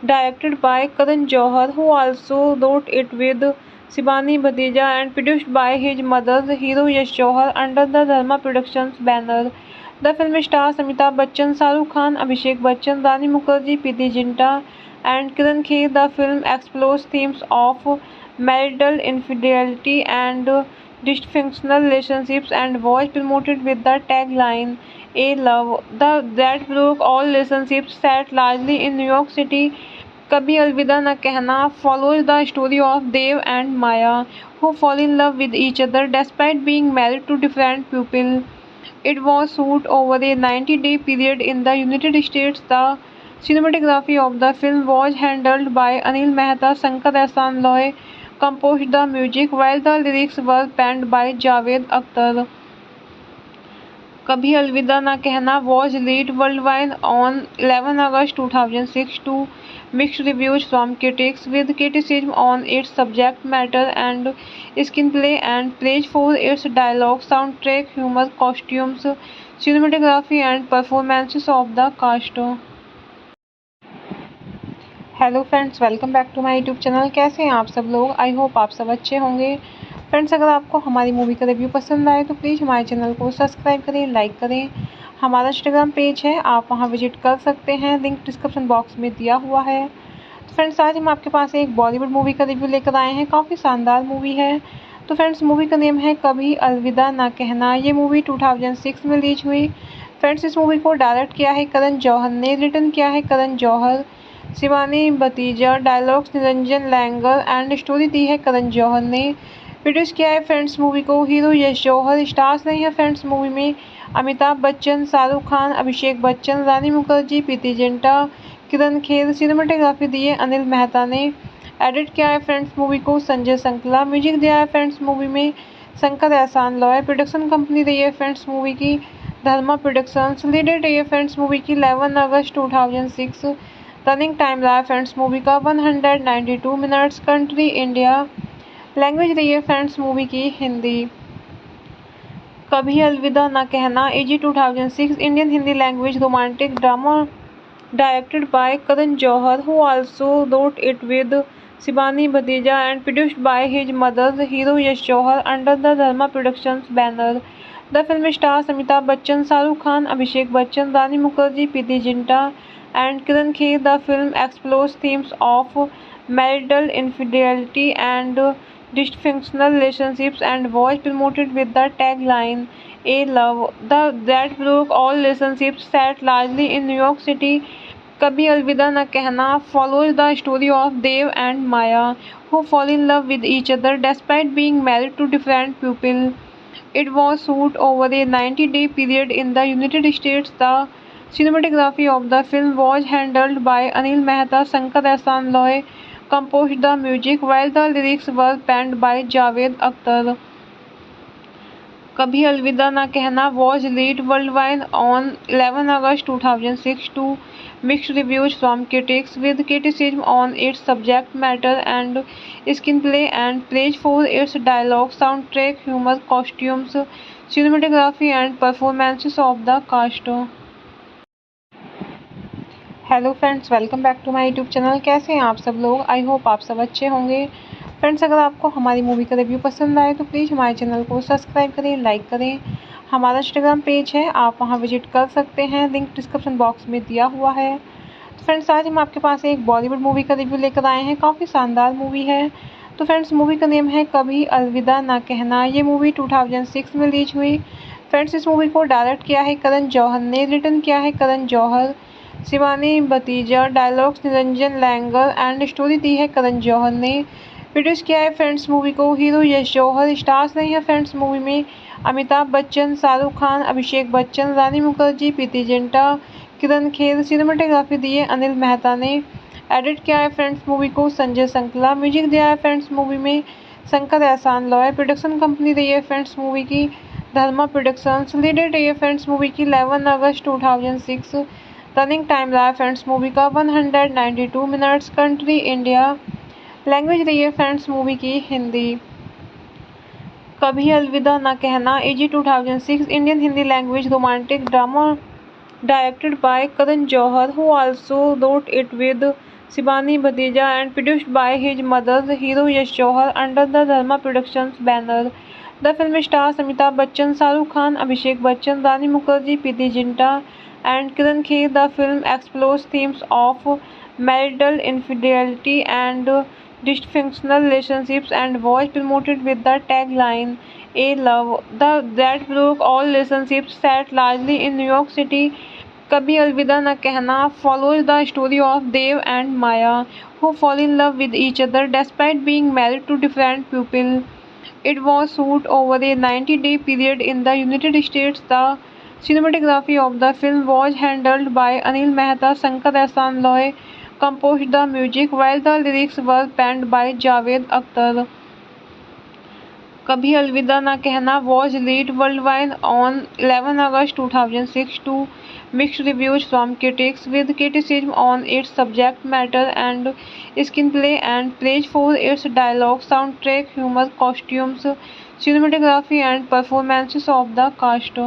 directed by Karan Johar, who also wrote it with Shivani Bhadeja and produced by his mother, hero Yash Johar, under the Dharma Productions banner. The film stars Amitabh Bachchan, Shahrukh Khan, Abhishek Bachchan, Rani Mukherjee, Preeti Zinta, and Kiran Kher. The film explores themes of marital infidelity and dysfunctional relationships and was promoted with the tagline "A Love that broke all relationships." Set largely in New York City, कभी अलविदा न कहना follows the story of Dev and Maya, who fall in love with each other despite being married to different people. It was shot over a 90-day period in the United States. The cinematography of the film was handled by Anil Mehta. Shankar Ehsaan Loy composed the music, while the lyrics were penned by Javed Akhtar. कभी अलविदा ना कहना was released worldwide on 11 August 2006 to mixed reviews from critics, with criticism on its subject matter and screenplay and praise for its dialogue, soundtrack, humor, costumes, cinematography and performances of the cast. Hello friends, welcome back to my YouTube channel. कैसे हैं आप सब लोग? I hope आप सब अच्छे होंगे। Friends अगर आपको हमारी मूवी का रिव्यू पसंद आए तो प्लीज़ हमारे चैनल को सब्सक्राइब करें, लाइक करें। हमारा इंस्टाग्राम पेज है, आप वहां विजिट कर सकते हैं, लिंक डिस्क्रिप्शन बॉक्स में दिया हुआ है। तो फ्रेंड्स आज हम आपके पास एक बॉलीवुड मूवी का रिव्यू लेकर आए हैं। काफ़ी शानदार मूवी है। तो फ्रेंड्स मूवी का नेम है कभी अलविदा ना कहना। ये मूवी 2006 में रिलीज हुई। फ्रेंड्स इस मूवी को डायरेक्ट किया है करण जौहर ने, रिटन किया है करण जौहर, शिवानी भतीजा, dialogues Niranjan Iyengar and story दी है करण जौहर ने। प्रोड्यूस किया है फ्रेंड्स मूवी को हीरो यश जौहर। स्टार्स रहे हैं फ्रेंड्स मूवी में अमिताभ बच्चन, शाहरुख खान, अभिषेक बच्चन, रानी मुखर्जी, प्रीति जिंटा, किरण खेर। सिनेमेटोग्राफी दी है अनिल मेहता ने। एडिट किया है फ्रेंड्स मूवी को संजय संकला। म्यूजिक दिया है फ्रेंड्स मूवी में शंकर एहसान लॉय। प्रोडक्शन कंपनी रही है फ्रेंड्स मूवी की धर्मा प्रोडक्शंस। लीड डेट रही है फ्रेंड्स मूवी की 11 अगस्त 2006। रनिंग टाइम रहा है फ्रेंड्स मूवी का 192 मिनट्स। Country India. लैंग्वेज रही है फ्रेंड्स मूवी की हिंदी। कभी अलविदा ना कहना AG 2006 Indian Hindi language romantic drama directed by Karan Johar, who also wrote it with Shivani Bhadeja and produced by his mother, hero Yash Johar, under the Dharma Productions banner. The film stars Amitabh Bachchan, Shahrukh Khan, Abhishek Bachchan, Rani Mukherjee, Preeti Zinta, and Kiran Kher. The film explores themes of marital infidelity and dysfunctional relationships and was promoted with the tagline "A Love that broke all relationships." Set largely in New York City, कभी अलविदा न कहना follows the story of Dev and Maya, who fall in love with each other despite being married to different people. It was shot over a 90-day period in the United States. The cinematography of the film was handled by Anil Mehta. Shankar Ehsaan Loy composed the music, while the lyrics were penned by Javed Akhtar. कभी अलविदा ना कहना was released worldwide on 11 August 2006 to mixed reviews from critics, with criticism on its subject matter and screenplay and praise for its dialogue, soundtrack, humor, costumes, cinematography and performances of the cast. Hello friends, welcome back to my YouTube channel. कैसे हैं आप सब लोग? I hope आप सब अच्छे होंगे। Friends अगर आपको हमारी मूवी का रिव्यू पसंद आए तो प्लीज़ हमारे चैनल को सब्सक्राइब करें, लाइक करें। हमारा इंस्टाग्राम पेज है, आप वहां विजिट कर सकते हैं, लिंक डिस्क्रिप्शन बॉक्स में दिया हुआ है। तो फ्रेंड्स आज हम आपके पास एक बॉलीवुड मूवी का रिव्यू लेकर आए हैं। काफ़ी शानदार मूवी है। तो फ्रेंड्स मूवी का नेम है कभी अलविदा ना कहना। ये मूवी 2006 में रिलीज हुई। फ्रेंड्स इस मूवी को डायरेक्ट किया है करण जौहर ने, रिटन किया है करण जौहर, शिवानी भतीजा, dialogues Niranjan Iyengar and story दी है करण जौहर ने। प्रोड्यूस किया है फ्रेंड्स मूवी को हीरो यश जौहर। स्टार्स रहे हैं फ्रेंड्स मूवी में अमिताभ बच्चन, शाहरुख खान, अभिषेक बच्चन, रानी मुखर्जी, प्रीति जिंटा, किरण खेर। सिनेमेटोग्राफी दी है अनिल मेहता ने। एडिट किया है फ्रेंड्स मूवी को संजय संकला। म्यूजिक दिया है फ्रेंड्स मूवी में शंकर एहसान लॉय। प्रोडक्शन कंपनी रही है फ्रेंड्स मूवी की धर्मा प्रोडक्शंस। लीड डेट रही है फ्रेंड्स मूवी की 11 अगस्त 2006। रनिंग टाइम रहा है फ्रेंड्स मूवी का 192 मिनट्स। Country India. लैंग्वेज रही है फ्रेंड्स मूवी की हिंदी। कभी अलविदा ना कहना AG 2006 Indian Hindi language romantic drama directed by Karan Johar, who also wrote it with Shivani Bhadeja and produced by his mother, hero Yash Johar, under the Dharma Productions banner. The film stars Amitabh Bachchan, Shahrukh Khan, Abhishek Bachchan, Rani Mukherjee, Preeti Zinta, and Kiran Kher. The film explores themes of marital infidelity and dysfunctional relationships and was promoted with the tagline "A Love that broke all relationships." Set largely in New York City, कभी अलविदा न कहना follows the story of Dev and Maya, who fall in love with each other despite being married to different people. It was shot over a 90-day period in the United States. The cinematography of the film was handled by Anil Mehta. Shankar Ehsaan Loy composed the music, while the lyrics were penned by Javed Akhtar. कभी अलविदा ना कहना was released worldwide on 11 August 2006 to mixed reviews from critics, with criticism on its subject matter and screenplay and praise for its dialogue, soundtrack, humor, costumes, cinematography and performances of the cast.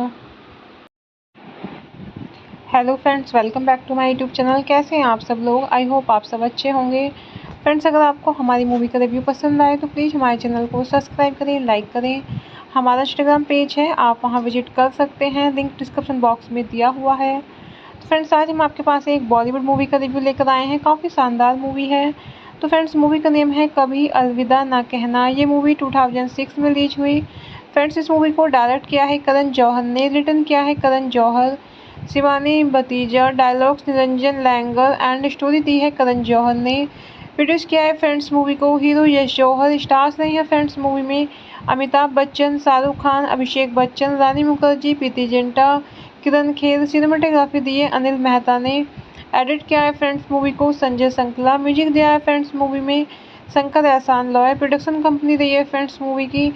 Hello friends, welcome back to my YouTube channel. कैसे हैं आप सब लोग? I hope आप सब अच्छे होंगे। Friends अगर आपको हमारी मूवी का रिव्यू पसंद आए तो प्लीज़ हमारे चैनल को सब्सक्राइब करें, लाइक करें। हमारा इंस्टाग्राम पेज है, आप वहां विजिट कर सकते हैं, लिंक डिस्क्रिप्शन बॉक्स में दिया हुआ है। तो फ्रेंड्स आज हम आपके पास एक बॉलीवुड मूवी का रिव्यू लेकर आए हैं। काफ़ी शानदार मूवी है। तो फ्रेंड्स मूवी का नेम है कभी अलविदा ना कहना। ये मूवी 2006 में रिलीज हुई। फ्रेंड्स इस मूवी को डायरेक्ट किया है करण जौहर ने, रिटन किया है करण जौहर, शिवानी भतीजा, dialogues Niranjan Iyengar and story दी है करण जौहर ने। प्रोड्यूस किया है फ्रेंड्स मूवी को हीरो यश जौहर। स्टार्स रहे हैं फ्रेंड्स मूवी में अमिताभ बच्चन, शाहरुख खान, अभिषेक बच्चन, रानी मुखर्जी, प्रीति जिंटा, किरण खेर। सिनेमेटोग्राफी दी है अनिल मेहता ने। एडिट किया है फ्रेंड्स मूवी को संजय संकला। म्यूजिक दिया है फ्रेंड्स मूवी में शंकर एहसान लॉय। प्रोडक्शन कंपनी रही है फ्रेंड्स मूवी की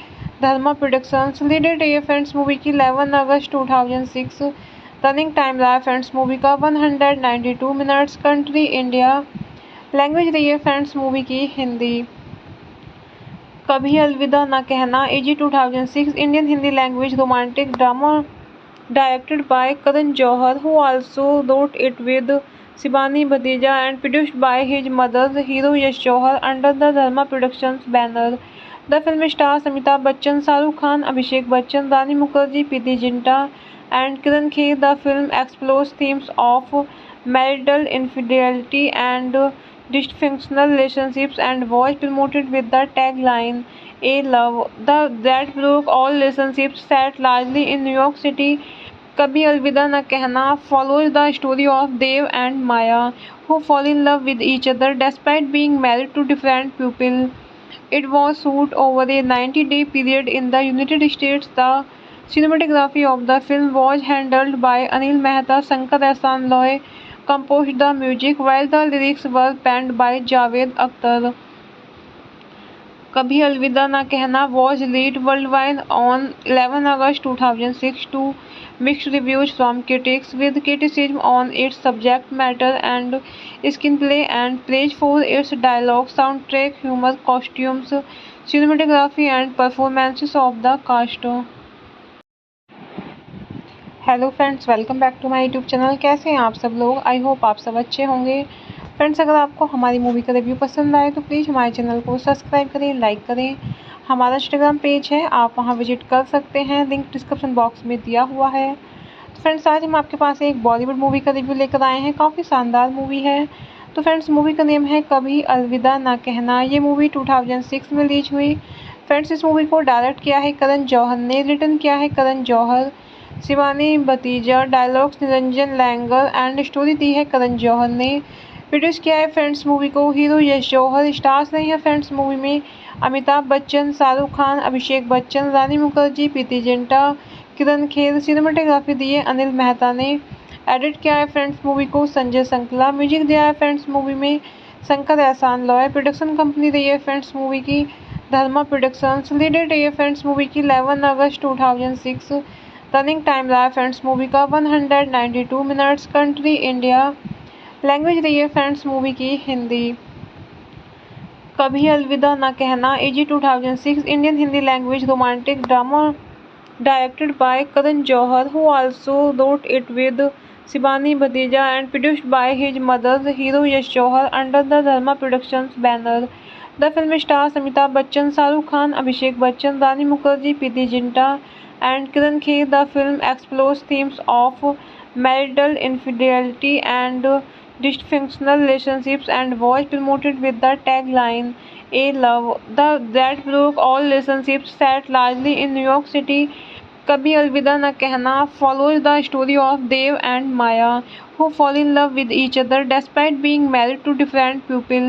धर्मा प्रोडक्शंस। लीड डेट रही है फ्रेंड्स मूवी की 11 अगस्त 2006। रनिंग टाइम रहा है फ्रेंड्स मूवी का 192 मिनट्स। Country India. लैंग्वेज रही है फ्रेंड्स मूवी की हिंदी। कभी अलविदा ना कहना AG 2006 Indian Hindi language romantic drama directed by Karan Johar, who also wrote it with Shivani Bhadeja and produced by his mother, hero Yash Johar, under the Dharma Productions banner. The film stars Amitabh Bachchan, Shahrukh Khan, Abhishek Bachchan, Rani Mukherjee, Preeti Zinta, and Kiran Kher. The film explores themes of marital infidelity and dysfunctional relationships and was promoted with the tagline "A Love that broke all relationships." Set largely in New York City, कभी अलविदा न कहना follows the story of Dev and Maya, who fall in love with each other despite being married to different people. It was shot over a 90-day period in the United States. The cinematography of the film was handled by Anil Mehta. Shankar Ehsaan Loy composed the music, while the lyrics were penned by Javed Akhtar. कभी अलविदा ना कहना was released worldwide on 11 August 2006 to mixed reviews from critics, with criticism on its subject matter and screenplay and praise for its dialogue, soundtrack, humor, costumes, cinematography and performances of the cast. Hello friends, welcome back to my YouTube channel. कैसे हैं आप सब लोग? I hope आप सब अच्छे होंगे। Friends अगर आपको हमारी मूवी का रिव्यू पसंद आए तो प्लीज़ हमारे चैनल को सब्सक्राइब करें, लाइक करें। हमारा इंस्टाग्राम पेज है, आप वहां विजिट कर सकते हैं, लिंक डिस्क्रिप्शन बॉक्स में दिया हुआ है। तो फ्रेंड्स आज हम आपके पास एक बॉलीवुड मूवी का रिव्यू लेकर आए हैं। काफ़ी शानदार मूवी है। तो फ्रेंड्स मूवी का नेम है कभी अलविदा ना कहना। ये मूवी 2006 में रिलीज हुई। फ्रेंड्स इस मूवी को डायरेक्ट किया है करण जौहर ने, रिटन किया है करण जौहर, शिवानी भतीजा, dialogues Niranjan Iyengar and story दी है करण जौहर ने। प्रोड्यूस किया है फ्रेंड्स मूवी को हीरो यश जौहर। स्टार्स रहे हैं फ्रेंड्स मूवी में अमिताभ बच्चन, शाहरुख खान, अभिषेक बच्चन, रानी मुखर्जी, प्रीति जिंटा, किरण खेर। सिनेमेटोग्राफी दी है अनिल मेहता ने। एडिट किया है फ्रेंड्स मूवी को संजय संकला। म्यूजिक दिया है फ्रेंड्स मूवी में शंकर एहसान लॉय। प्रोडक्शन कंपनी रही है फ्रेंड्स मूवी की धर्मा प्रोडक्शंस। लीड डेट रही है फ्रेंड्स मूवी की 11 अगस्त 2006। रनिंग टाइम रहा है फ्रेंड्स मूवी का 192 मिनट्स। Country India. लैंग्वेज रही है फ्रेंड्स मूवी की हिंदी। कभी अलविदा ना कहना AG 2006 Indian Hindi language romantic drama directed by Karan Johar, who also wrote it with Shivani Bhadeja and produced by his mother, hero Yash Johar, under the Dharma Productions banner. The film stars Amitabh Bachchan, Shahrukh Khan, Abhishek Bachchan, Rani Mukherjee, Preeti Zinta, and Kiran Kher. The film explores themes of marital infidelity and dysfunctional relationships and was promoted with the tagline "A Love that broke all relationships." Set largely in New York City, कभी अलविदा न कहना follows the story of Dev and Maya, who fall in love with each other despite being married to different people.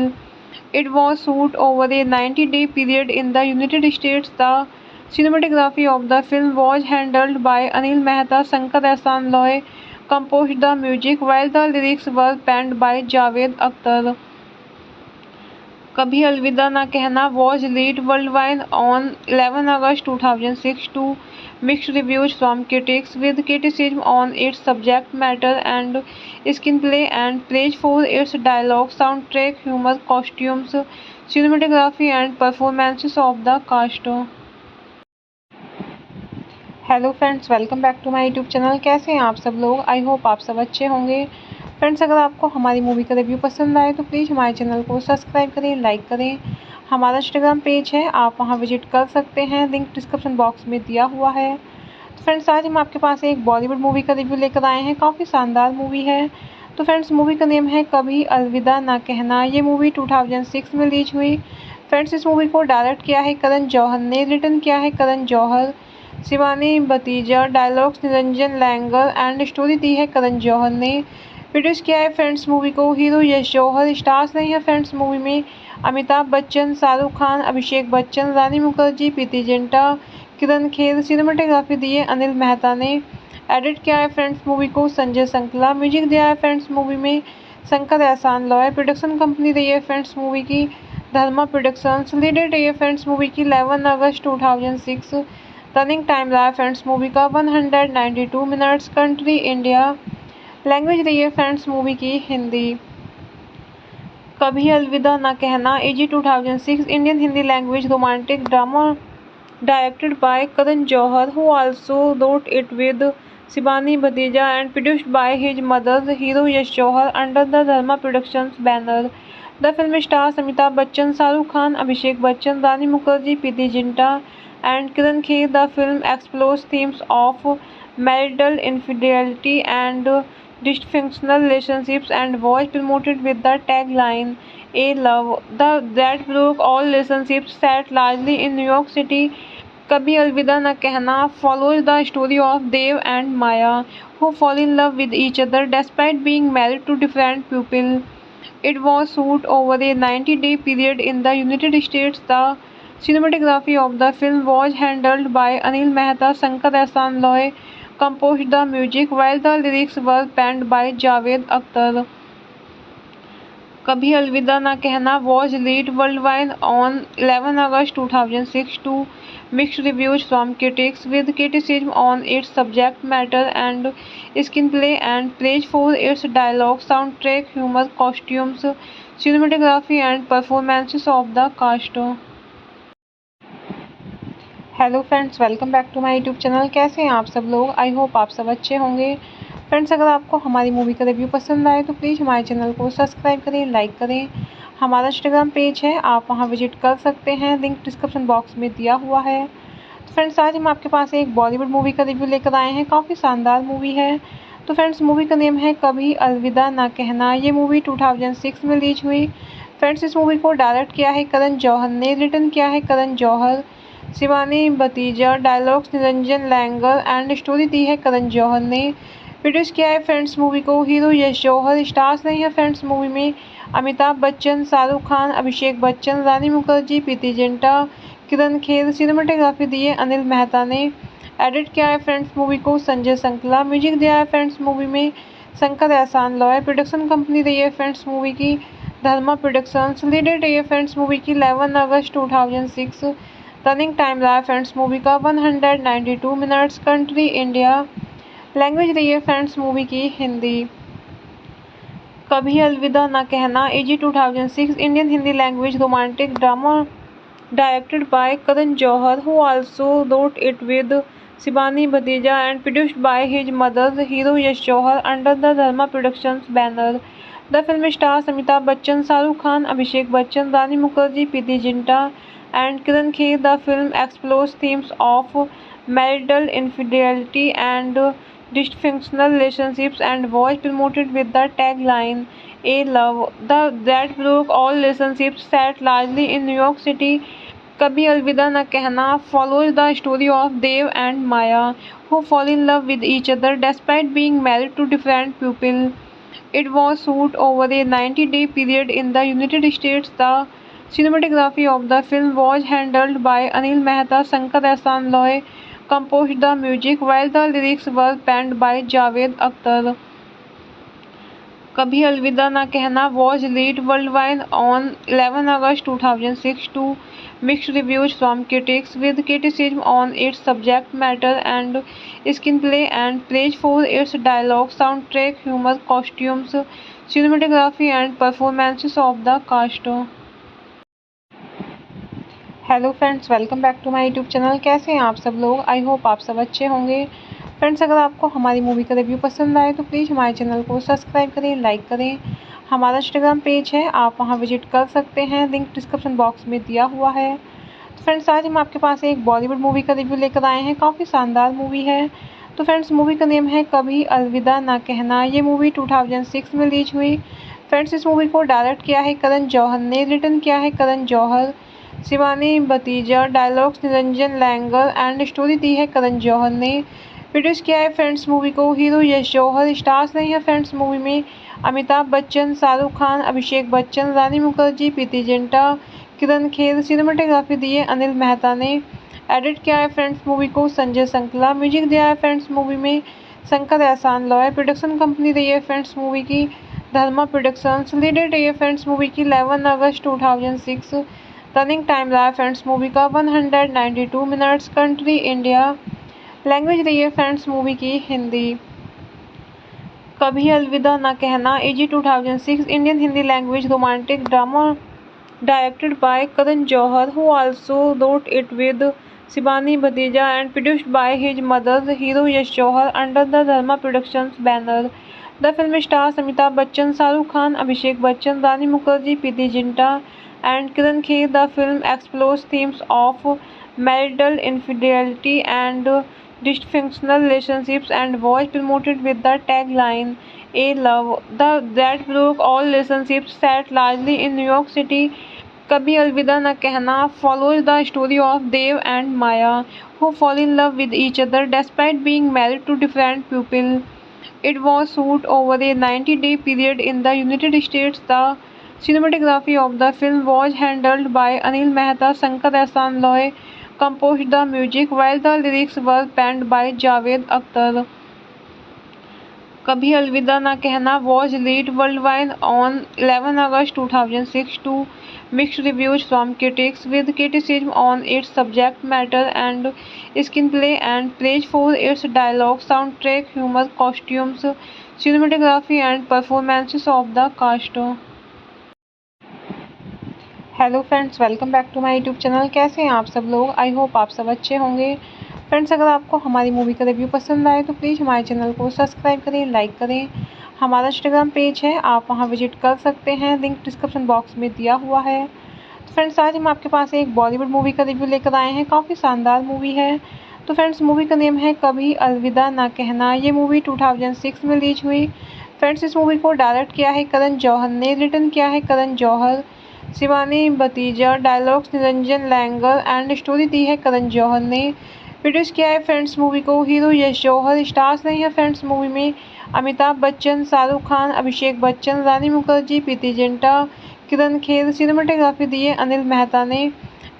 It was shot over a 90-day period in the United States. The cinematography of the film was handled by Anil Mehta. Shankar Ehsaan Loy composed the music, while the lyrics were penned by Javed Akhtar. कभी अलविदा ना कहना was released worldwide on 11 August 2006 to mixed reviews from critics, with criticism on its subject matter and screenplay and praise for its dialogue, soundtrack, humor, costumes, cinematography and performances of the cast. Hello friends, welcome back to my YouTube channel. कैसे हैं आप सब लोग? I hope आप सब अच्छे होंगे। Friends अगर आपको हमारी मूवी का रिव्यू पसंद आए तो प्लीज़ हमारे चैनल को सब्सक्राइब करें, लाइक करें। हमारा इंस्टाग्राम पेज है, आप वहां विजिट कर सकते हैं, लिंक डिस्क्रिप्शन बॉक्स में दिया हुआ है। तो फ्रेंड्स आज हम आपके पास एक बॉलीवुड मूवी का रिव्यू लेकर आए हैं। काफ़ी शानदार मूवी है। तो फ्रेंड्स मूवी का नेम है कभी अलविदा ना कहना। ये मूवी 2006 में रिलीज हुई। फ्रेंड्स इस मूवी को डायरेक्ट किया है करण जौहर ने, रिटन किया है करण जौहर, शिवानी भतीजा, dialogues Niranjan Iyengar and story दी है करण जौहर ने। प्रोड्यूस किया है फ्रेंड्स मूवी को हीरो यश जौहर। स्टार्स रहे हैं फ्रेंड्स मूवी में अमिताभ बच्चन, शाहरुख खान, अभिषेक बच्चन, रानी मुखर्जी, प्रीति जिंटा, किरण खेर। सिनेमेटोग्राफी दी है अनिल मेहता ने। एडिट किया है फ्रेंड्स मूवी को संजय संकला। म्यूजिक दिया है फ्रेंड्स मूवी में शंकर एहसान लॉय। प्रोडक्शन कंपनी रही है फ्रेंड्स मूवी की धर्मा प्रोडक्शंस। लीड डेट रही है फ्रेंड्स मूवी की 11 अगस्त 2006। रनिंग टाइम रहा है फ्रेंड्स मूवी का 192 मिनट्स। Country India. लैंग्वेज रही है फ्रेंड्स मूवी की हिंदी। कभी अलविदा ना कहना AG 2006 Indian Hindi language romantic drama directed by Karan Johar, who also wrote it with Shivani Bhadeja and produced by his mother, hero Yash Johar, under the Dharma Productions banner. The film stars Amitabh Bachchan, Shahrukh Khan, Abhishek Bachchan, Rani Mukherjee, Preeti Zinta, and Kiran Kher. The film explores themes of marital infidelity and dysfunctional relationships and was promoted with the tagline "A Love that broke all relationships." Set largely in New York City, कभी अलविदा न कहना follows the story of Dev and Maya, who fall in love with each other despite being married to different people. It was shot over a 90-day period in the United States. The cinematography of the film was handled by Anil Mehta. Shankar Ehsaan Loy composed the music, while the lyrics were penned by Javed Akhtar. कभी अलविदा ना कहना was released worldwide on 11 August 2006 to mixed reviews from critics, with criticism on its subject matter and screenplay and praise for its dialogue, soundtrack, humor, costumes, cinematography and performances of the cast. Hello friends, welcome back to my YouTube channel. कैसे हैं आप सब लोग? I hope आप सब अच्छे होंगे। Friends अगर आपको हमारी मूवी का रिव्यू पसंद आए तो प्लीज़ हमारे चैनल को सब्सक्राइब करें, लाइक करें। हमारा इंस्टाग्राम पेज है, आप वहां विजिट कर सकते हैं, लिंक डिस्क्रिप्शन बॉक्स में दिया हुआ है। तो फ्रेंड्स आज हम आपके पास एक बॉलीवुड मूवी का रिव्यू लेकर आए हैं। काफ़ी शानदार मूवी है। तो फ्रेंड्स मूवी का नेम है कभी अलविदा ना कहना। ये मूवी 2006 में रिलीज हुई। फ्रेंड्स इस मूवी को डायरेक्ट किया है करण जौहर ने, रिटन किया है करण जौहर, शिवानी भतीजा, dialogues Niranjan Iyengar and story दी है करण जौहर ने। प्रोड्यूस किया है फ्रेंड्स मूवी को हीरो यश जौहर। स्टार्स नहीं है फ्रेंड्स मूवी में अमिताभ बच्चन, शाहरुख खान, अभिषेक बच्चन, रानी मुखर्जी, प्रीति जिंटा, किरण खेर। सिनेमेटोग्राफी दी है अनिल मेहता ने। एडिट किया है फ्रेंड्स मूवी को संजय संकला। म्यूजिक दिया है फ्रेंड्स मूवी में शंकर एहसान लॉय। प्रोडक्शन कंपनी रही है फ्रेंड्स मूवी की धर्मा प्रोडक्शंस। लीड डेट रही है फ्रेंड्स मूवी की 11 अगस्त 2006। रनिंग टाइम रहा है फ्रेंड्स मूवी का 192 मिनट्स। Country India. लैंग्वेज रही है फ्रेंड्स मूवी की हिंदी। कभी अलविदा ना कहना AG 2006 Indian Hindi language romantic drama directed by Karan Johar, who also wrote it with Shivani Bhadeja and produced by his mother, hero Yash Johar, under the Dharma Productions banner. The film stars Amitabh Bachchan, Shahrukh Khan, Abhishek Bachchan, Rani Mukherjee, Preeti Zinta, and Kiran Kher. The film explores themes of marital infidelity and dysfunctional relationships and was promoted with the tagline "A Love that broke all relationships." Set largely in New York City, कभी अलविदा न कहना follows the story of Dev and Maya, who fall in love with each other despite being married to different people. It was shot over a 90-day period in the United States. The cinematography of the film was handled by Anil Mehta. Shankar Ehsaan Loy composed the music, while the lyrics were penned by Javed Akhtar. कभी अलविदा ना कहना was released worldwide on 11 August 2006 to mixed reviews from critics, with criticism on its subject matter and screenplay and praise for its dialogue, soundtrack, humor, costumes, cinematography and performances of the cast. Hello friends, welcome back to my YouTube channel. कैसे हैं आप सब लोग? I hope आप सब अच्छे होंगे। Friends अगर आपको हमारी मूवी का रिव्यू पसंद आए तो प्लीज़ हमारे चैनल को सब्सक्राइब करें, लाइक करें। हमारा इंस्टाग्राम पेज है, आप वहां विजिट कर सकते हैं, लिंक डिस्क्रिप्शन बॉक्स में दिया हुआ है। तो फ्रेंड्स आज हम आपके पास एक बॉलीवुड मूवी का रिव्यू लेकर आए हैं। काफ़ी शानदार मूवी है। तो फ्रेंड्स मूवी का नेम है कभी अलविदा ना कहना। ये मूवी 2006 में रिलीज हुई। फ्रेंड्स इस मूवी को डायरेक्ट किया है करण जौहर ने, रिटन किया है करण जौहर, शिवानी भतीजा, dialogues Niranjan Iyengar and story दी है करण जौहर ने। प्रोड्यूस किया है फ्रेंड्स मूवी को हीरो यश जौहर। स्टार्स नहीं है फ्रेंड्स मूवी में अमिताभ बच्चन, शाहरुख खान, अभिषेक बच्चन, रानी मुखर्जी, प्रीति जिंटा, किरण खेर। सिनेमेटोग्राफी दी है अनिल मेहता ने। एडिट किया है फ्रेंड्स मूवी को संजय संकला। म्यूजिक दिया है फ्रेंड्स मूवी में शंकर एहसान लॉय। प्रोडक्शन कंपनी रही है फ्रेंड्स मूवी की धर्मा प्रोडक्शंस। लीड डेट रही है फ्रेंड्स मूवी की 11 अगस्त 2006। रनिंग टाइम रहा है फ्रेंड्स मूवी का 192 मिनट्स। Country India. लैंग्वेज रही है फ्रेंड्स मूवी की हिंदी। कभी अलविदा ना कहना AG 2006 Indian Hindi language romantic drama directed by Karan Johar, who also wrote it with Shivani Bhadeja and produced by his mother, hero Yash Johar, under the Dharma Productions banner. The film stars Amitabh Bachchan, Shahrukh Khan, Abhishek Bachchan, Rani Mukherjee, Preeti Zinta, and Kiran Kher. The film explores themes of marital infidelity and dysfunctional relationships and was promoted with the tagline "A Love that broke all relationships." Set largely in New York City, कभी अलविदा न कहना follows the story of Dev and Maya, who fall in love with each other despite being married to different people. It was shot over a 90-day period in the United States. The cinematography of the film was handled by Anil Mehta. Shankar Ehsaan Loy composed the music, while the lyrics were penned by Javed Akhtar. कभी अलविदा ना कहना was released worldwide on 11 August 2006 to mixed reviews from critics, with criticism on its subject matter and screenplay and praise for its dialogue, soundtrack, humor, costumes, cinematography and performances of the cast. Hello friends, welcome back to my YouTube channel. कैसे हैं आप सब लोग? I hope आप सब अच्छे होंगे। Friends अगर आपको हमारी मूवी का रिव्यू पसंद आए तो प्लीज़ हमारे चैनल को सब्सक्राइब करें, लाइक करें। हमारा इंस्टाग्राम पेज है, आप वहां विजिट कर सकते हैं, लिंक डिस्क्रिप्शन बॉक्स में दिया हुआ है। तो फ्रेंड्स आज हम आपके पास एक बॉलीवुड मूवी का रिव्यू लेकर आए हैं। काफ़ी शानदार मूवी है। तो फ्रेंड्स मूवी का नेम है कभी अलविदा ना कहना। ये मूवी 2006 में रिलीज हुई। फ्रेंड्स इस मूवी को डायरेक्ट किया है करण जौहर ने, रिटन किया है करण जौहर, शिवानी भतीजा, dialogues Niranjan Iyengar and story दी है करण जौहर ने। प्रोड्यूस किया है फ्रेंड्स मूवी को हीरो यश जौहर। स्टार्स रहे हैं फ्रेंड्स मूवी में अमिताभ बच्चन, शाहरुख खान, अभिषेक बच्चन, रानी मुखर्जी, प्रीति जिंटा, किरण खेर। सिनेमेटोग्राफी दी है अनिल मेहता ने।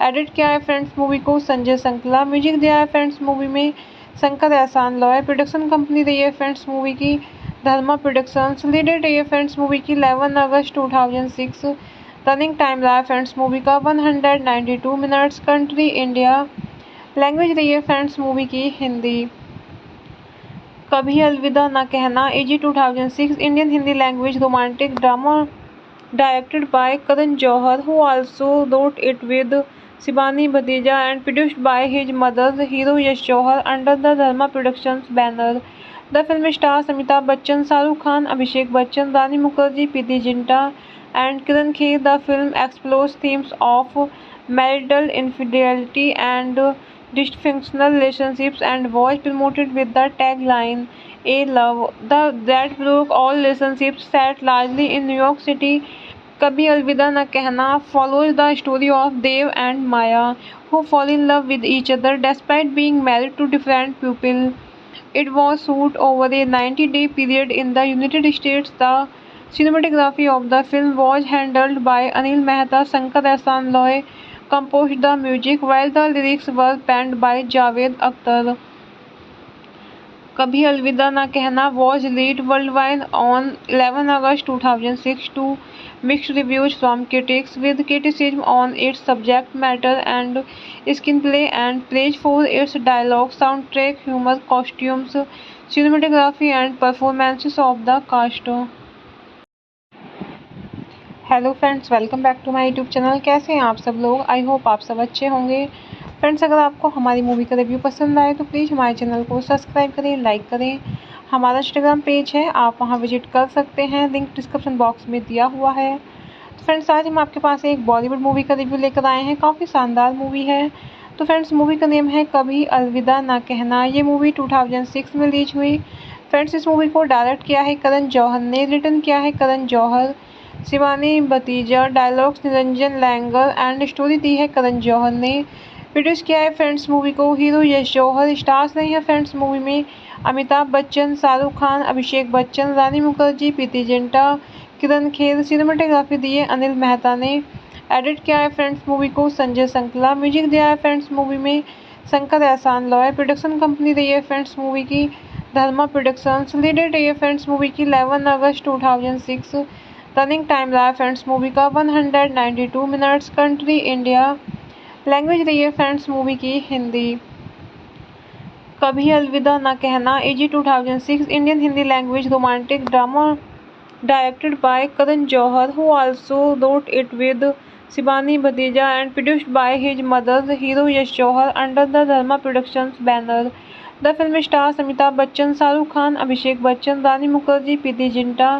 एडिट किया है फ्रेंड्स मूवी को संजय संकला। म्यूजिक दिया है फ्रेंड्स मूवी में शंकर एहसान लॉय। प्रोडक्शन कंपनी रही है फ्रेंड्स मूवी की धर्मा प्रोडक्शंस। लीड डेट रही है फ्रेंड्स मूवी की 11 अगस्त 2006। रनिंग टाइम रहा है फ्रेंड्स मूवी का 192 मिनट्स। Country India. लैंग्वेज रही है फ्रेंड्स मूवी की हिंदी। कभी अलविदा ना कहना AG 2006 Indian Hindi language romantic drama directed by Karan Johar, who also wrote it with Shivani Bhadeja and produced by his mother, hero Yash Johar, under the Dharma Productions banner. The film stars Amitabh Bachchan, Shahrukh Khan, Abhishek Bachchan, Rani Mukherjee, Preeti Zinta, and Kiran Kher. The film explores themes of marital infidelity and dysfunctional relationships and was promoted with the tagline "A Love that broke all relationships." Set largely in New York City, कभी अलविदा न कहना follows the story of Dev and Maya, who fall in love with each other despite being married to different people. It was shot over a 90-day period in the United States. The cinematography of the film was handled by Anil Mehta. Shankar Ehsaan Loy composed the music, while the lyrics were penned by Javed Akhtar. कभी अलविदा ना कहना was released worldwide on 11 August 2006 to mixed reviews from critics, with criticism on its subject matter and screenplay and praise for its dialogue, soundtrack, humor, costumes, cinematography and performances of the cast. Hello friends, welcome back to my YouTube channel. कैसे हैं आप सब लोग? I hope आप सब अच्छे होंगे। Friends अगर आपको हमारी मूवी का रिव्यू पसंद आए तो प्लीज़ हमारे चैनल को सब्सक्राइब करें, लाइक करें। हमारा इंस्टाग्राम पेज है, आप वहां विजिट कर सकते हैं, लिंक डिस्क्रिप्शन बॉक्स में दिया हुआ है। तो फ्रेंड्स आज हम आपके पास एक बॉलीवुड मूवी का रिव्यू लेकर आए हैं। काफ़ी शानदार मूवी है। तो फ्रेंड्स मूवी का नेम है कभी अलविदा ना कहना। ये मूवी 2006 में रिलीज हुई। फ्रेंड्स इस मूवी को डायरेक्ट किया है करण जौहर ने, रिटन किया है करण जौहर, शिवानी भतीजा, dialogues Niranjan Iyengar and story दी है करण जौहर ने। प्रोड्यूस किया है फ्रेंड्स मूवी को हीरो यश जौहर। स्टार्स रहे हैं फ्रेंड्स मूवी में अमिताभ बच्चन, शाहरुख खान, अभिषेक बच्चन, रानी मुखर्जी, प्रीति जिंटा, किरण खेर। सिनेमेटोग्राफी दी है अनिल मेहता ने। एडिट किया है फ्रेंड्स मूवी को संजय संकला। म्यूजिक दिया है फ्रेंड्स मूवी में शंकर एहसान लॉय। प्रोडक्शन कंपनी रही है फ्रेंड्स मूवी की धर्मा प्रोडक्शंस। लीड डेट रही है फ्रेंड्स मूवी की 11 अगस्त 2006। रनिंग टाइम रहा है फ्रेंड्स मूवी का 192 मिनट्स। Country India. लैंग्वेज रही है फ्रेंड्स मूवी की हिंदी। कभी अलविदा ना कहना AG 2006 Indian Hindi language romantic drama directed by Karan Johar, who also wrote it with Shivani Bhadeja and produced by his mother, hero Yash Johar, under the Dharma Productions banner. The film stars Amitabh Bachchan, Shahrukh Khan, Abhishek Bachchan, Rani Mukherjee, Preeti Zinta,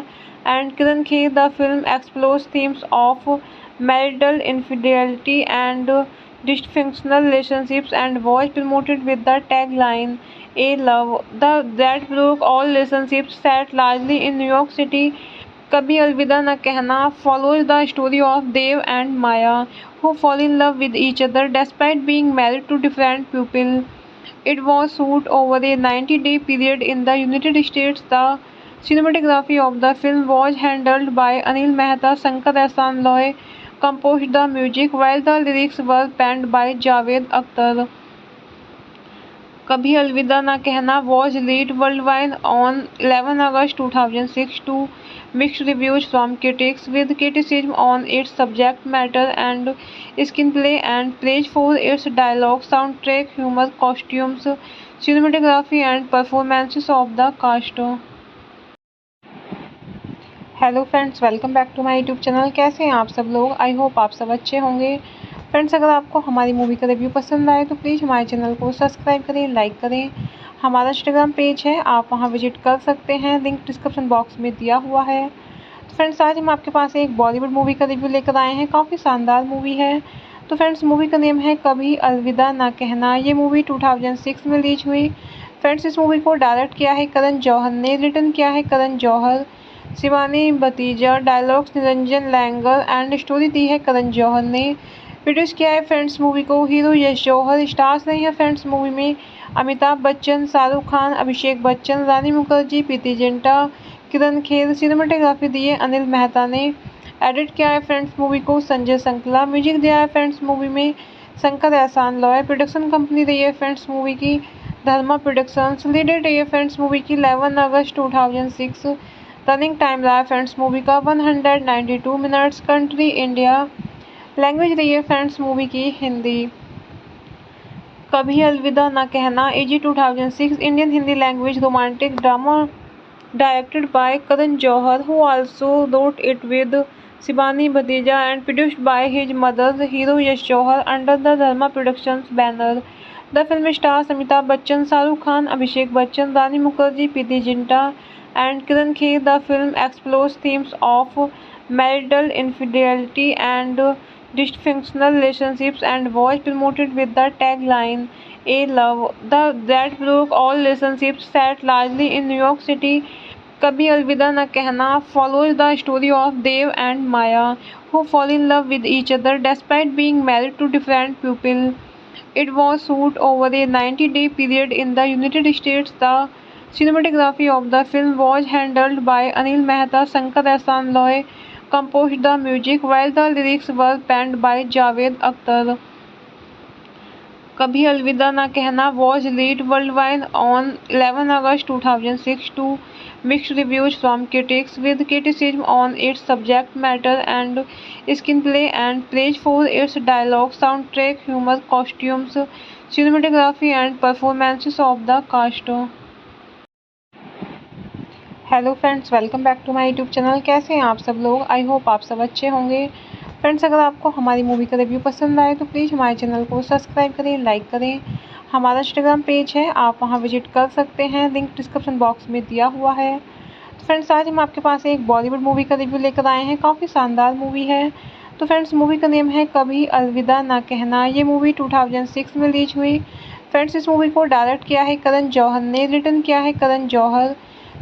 and Kiran Kher. The film explores themes of marital infidelity and dysfunctional relationships and was promoted with the tagline "A Love that broke all relationships." Set largely in New York City, कभी अलविदा न कहना follows the story of Dev and Maya, who fall in love with each other despite being married to different people. It was shot over a 90-day period in the United States. The cinematography of the film was handled by Anil Mehta. Shankar Ehsaan Loy composed the music, while the lyrics were penned by Javed Akhtar. कभी अलविदा ना कहना was released worldwide on 11 August 2006 to mixed reviews from critics, with criticism on its subject matter and screenplay and praise for its dialogue, soundtrack, humor, costumes, cinematography and performances of the cast. Hello friends, welcome back to my YouTube channel. कैसे हैं आप सब लोग? I hope आप सब अच्छे होंगे। Friends अगर आपको हमारी मूवी का रिव्यू पसंद आए तो प्लीज़ हमारे चैनल को सब्सक्राइब करें, लाइक करें। हमारा इंस्टाग्राम पेज है, आप वहां विजिट कर सकते हैं, लिंक डिस्क्रिप्शन बॉक्स में दिया हुआ है। तो फ्रेंड्स आज हम आपके पास एक बॉलीवुड मूवी का रिव्यू लेकर आए हैं। काफ़ी शानदार मूवी है। तो फ्रेंड्स मूवी का नेम है कभी अलविदा ना कहना। ये मूवी 2006 में रिलीज हुई। फ्रेंड्स इस मूवी को डायरेक्ट किया है करण जौहर ने, रिटन किया है करण जौहर, शिवानी भतीजा, dialogues Niranjan Iyengar and story दी है करण जौहर ने। प्रोड्यूस किया है फ्रेंड्स मूवी को हीरो यश जौहर। स्टार्स रहे हैं फ्रेंड्स मूवी में अमिताभ बच्चन, शाहरुख खान, अभिषेक बच्चन, रानी मुखर्जी, प्रीति जिंटा, किरण खेर। सिनेमेटोग्राफी दी है अनिल मेहता ने। एडिट किया है फ्रेंड्स मूवी को संजय संकला। म्यूजिक दिया है फ्रेंड्स मूवी में शंकर एहसान लॉय। प्रोडक्शन कंपनी रही है फ्रेंड्स मूवी की धर्मा प्रोडक्शंस। लीड डेट रही है फ्रेंड्स मूवी की 11 अगस्त 2006। रनिंग टाइम रहा है फ्रेंड्स मूवी का 192 मिनट्स। Country India. लैंग्वेज रही है फ्रेंड्स मूवी की हिंदी। कभी अलविदा ना कहना AG 2006 Indian Hindi language romantic drama directed by Karan Johar, who also wrote it with Shivani Bhadeja and produced by his mother, hero Yash Johar, under the Dharma Productions banner. The film stars Amitabh Bachchan, Shahrukh Khan, Abhishek Bachchan, Rani Mukherjee, Preeti Zinta, and Kiran Kher. The film explores themes of marital infidelity and dysfunctional relationships and was promoted with the tagline "A Love that broke all relationships." Set largely in New York City, कभी अलविदा न कहना follows the story of Dev and Maya, who fall in love with each other despite being married to different people. It was shot over a 90-day period in the United States. The cinematography of the film was handled by Anil Mehta. Shankar Ehsaan Loy composed the music, while the lyrics were penned by Javed Akhtar. कभी अलविदा ना कहना was released worldwide on 11 August 2006 to mixed reviews from critics, with criticism on its subject matter and screenplay and praise for its dialogue, soundtrack, humor, costumes, cinematography and performances of the cast. Hello friends, welcome back to my YouTube channel. कैसे हैं आप सब लोग? I hope आप सब अच्छे होंगे। Friends अगर आपको हमारी मूवी का रिव्यू पसंद आए तो प्लीज़ हमारे चैनल को सब्सक्राइब करें, लाइक करें। हमारा इंस्टाग्राम पेज है, आप वहां विजिट कर सकते हैं, लिंक डिस्क्रिप्शन बॉक्स में दिया हुआ है। तो फ्रेंड्स आज हम आपके पास एक बॉलीवुड मूवी का रिव्यू लेकर आए हैं। काफ़ी शानदार मूवी है। तो फ्रेंड्स मूवी का नेम है कभी अलविदा ना कहना। ये मूवी 2006 में रिलीज हुई। फ्रेंड्स इस मूवी को डायरेक्ट किया है करण जौहर ने, रिटन किया है करण जौहर,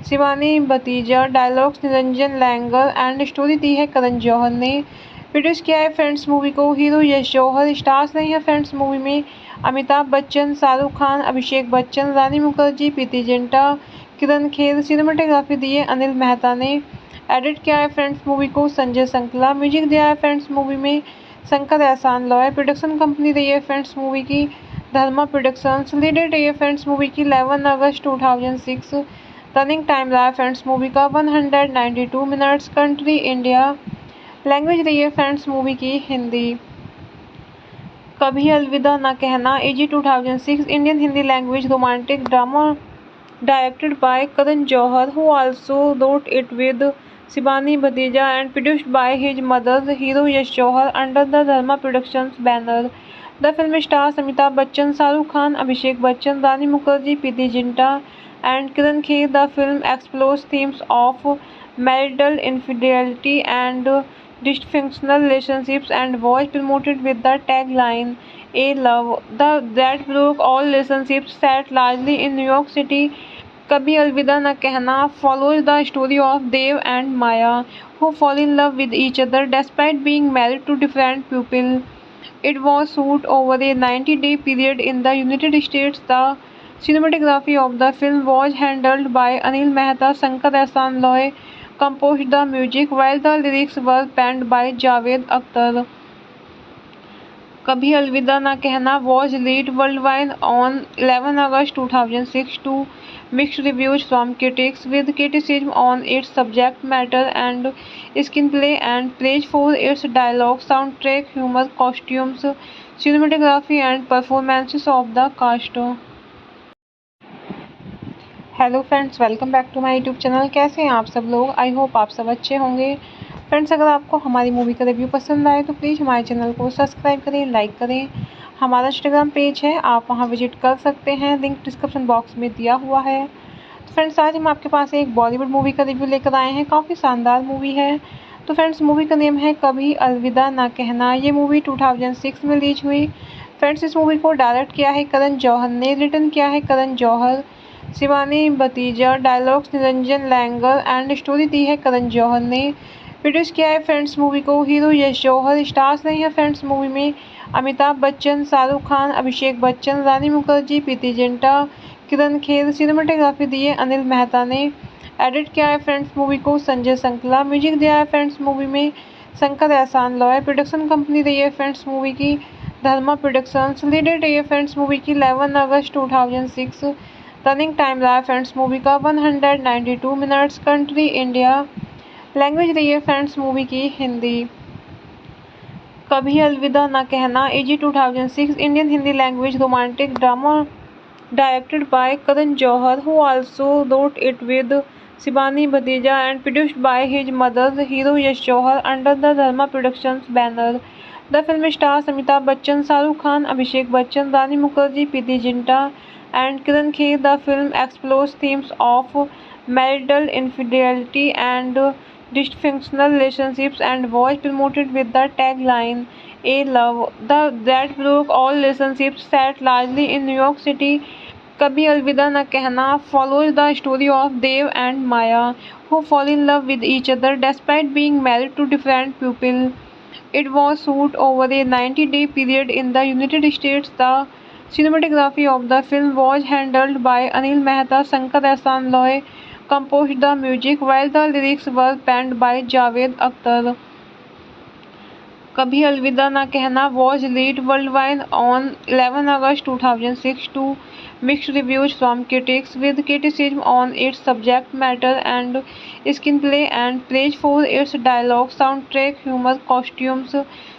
शिवानी भतीजा, dialogues Niranjan Iyengar and story दी है करण जौहर ने। प्रोड्यूस किया है फ्रेंड्स मूवी को हीरो यश जौहर। स्टार्स रहे हैं फ्रेंड्स मूवी में अमिताभ बच्चन, शाहरुख खान, अभिषेक बच्चन, रानी मुखर्जी, प्रीति जिंटा, किरण खेर। सिनेमेटोग्राफी दी है अनिल मेहता ने। एडिट किया है फ्रेंड्स मूवी को संजय संकला। म्यूजिक दिया है फ्रेंड्स मूवी में शंकर एहसान लॉय। प्रोडक्शन कंपनी रही है फ्रेंड्स मूवी की धर्मा प्रोडक्शंस। लीड डेट रही है फ्रेंड्स मूवी की 11 अगस्त 2006। रनिंग टाइम रहा है फ्रेंड्स मूवी का 192 मिनट्स। Country India. लैंग्वेज रही है फ्रेंड्स मूवी की हिंदी। कभी अलविदा ना कहना AG 2006 Indian Hindi language romantic drama directed by Karan Johar, who also wrote it with Shivani Bhadeja and produced by his mother, hero Yash Johar, under the Dharma Productions banner. The film stars Amitabh Bachchan, Shahrukh Khan, Abhishek Bachchan, Rani Mukherjee, Preeti Zinta, and Kiran Kher. The film explores themes of marital infidelity and dysfunctional relationships and was promoted with the tagline "A Love that broke all relationships." Set largely in New York City, कभी अलविदा न कहना follows the story of Dev and Maya, who fall in love with each other despite being married to different people. It was shot over a 90-day period in the United States. The cinematography of the film was handled by Anil Mehta. Shankar Ehsaan Loy composed the music, while the lyrics were penned by Javed Akhtar. कभी अलविदा ना कहना was released worldwide on 11 August 2006 to mixed reviews from critics, with criticism on its subject matter and screenplay and praise for its dialogue, soundtrack, humor, costumes, cinematography and performances of the cast. Hello friends, welcome back to my YouTube channel. कैसे हैं आप सब लोग? I hope आप सब अच्छे होंगे। Friends अगर आपको हमारी मूवी का रिव्यू पसंद आए तो प्लीज़ हमारे चैनल को सब्सक्राइब करें, लाइक करें। हमारा इंस्टाग्राम पेज है, आप वहां विजिट कर सकते हैं, लिंक डिस्क्रिप्शन बॉक्स में दिया हुआ है। तो फ्रेंड्स आज हम आपके पास एक बॉलीवुड मूवी का रिव्यू लेकर आए हैं। काफ़ी शानदार मूवी है। तो फ्रेंड्स मूवी का नेम है कभी अलविदा ना कहना। ये मूवी 2006 में रिलीज हुई। फ्रेंड्स इस मूवी को डायरेक्ट किया है करण जौहर ने, रिटन किया है करण जौहर, शिवानी भतीजा, dialogues Niranjan Iyengar and story दी है करण जौहर ने। प्रोड्यूस किया है फ्रेंड्स मूवी को हीरो यश जौहर। स्टार्स रहे हैं फ्रेंड्स मूवी में अमिताभ बच्चन, शाहरुख खान, अभिषेक बच्चन, रानी मुखर्जी, प्रीति जिंटा, किरण खेर। सिनेमेटोग्राफी दी है अनिल मेहता ने। एडिट किया है फ्रेंड्स मूवी को संजय संकला। म्यूजिक दिया है फ्रेंड्स मूवी में शंकर एहसान लॉय। प्रोडक्शन कंपनी रही है फ्रेंड्स मूवी की धर्मा प्रोडक्शंस। लीड डेट रही है फ्रेंड्स मूवी की 11 अगस्त 2006। रनिंग टाइम रहा है फ्रेंड्स मूवी का 192 मिनट्स। Country India. लैंग्वेज रही है फ्रेंड्स मूवी की हिंदी। कभी अलविदा ना कहना AG 2006 Indian Hindi language romantic drama directed by Karan Johar, who also wrote it with Shivani Bhadeja and produced by his mother, hero Yash Johar, under the Dharma Productions banner. The film stars Amitabh Bachchan, Shahrukh Khan, Abhishek Bachchan, Rani Mukherjee, Preeti Zinta, and Kiran Kher. The film explores themes of marital infidelity and dysfunctional relationships and was promoted with the tagline "A Love that broke all relationships." Set largely in New York City, कभी अलविदा न कहना follows the story of Dev and Maya, who fall in love with each other despite being married to different people. It was shot over a 90-day period in the United States. The cinematography of the film was handled by Anil Mehta. Shankar Ehsaan Loy composed the music, while the lyrics were penned by Javed Akhtar. कभी अलविदा ना कहना was released worldwide on 11 August 2006 to mixed reviews from critics, with criticism on its subject matter and screenplay and praise for its dialogue, soundtrack, humor, costumes,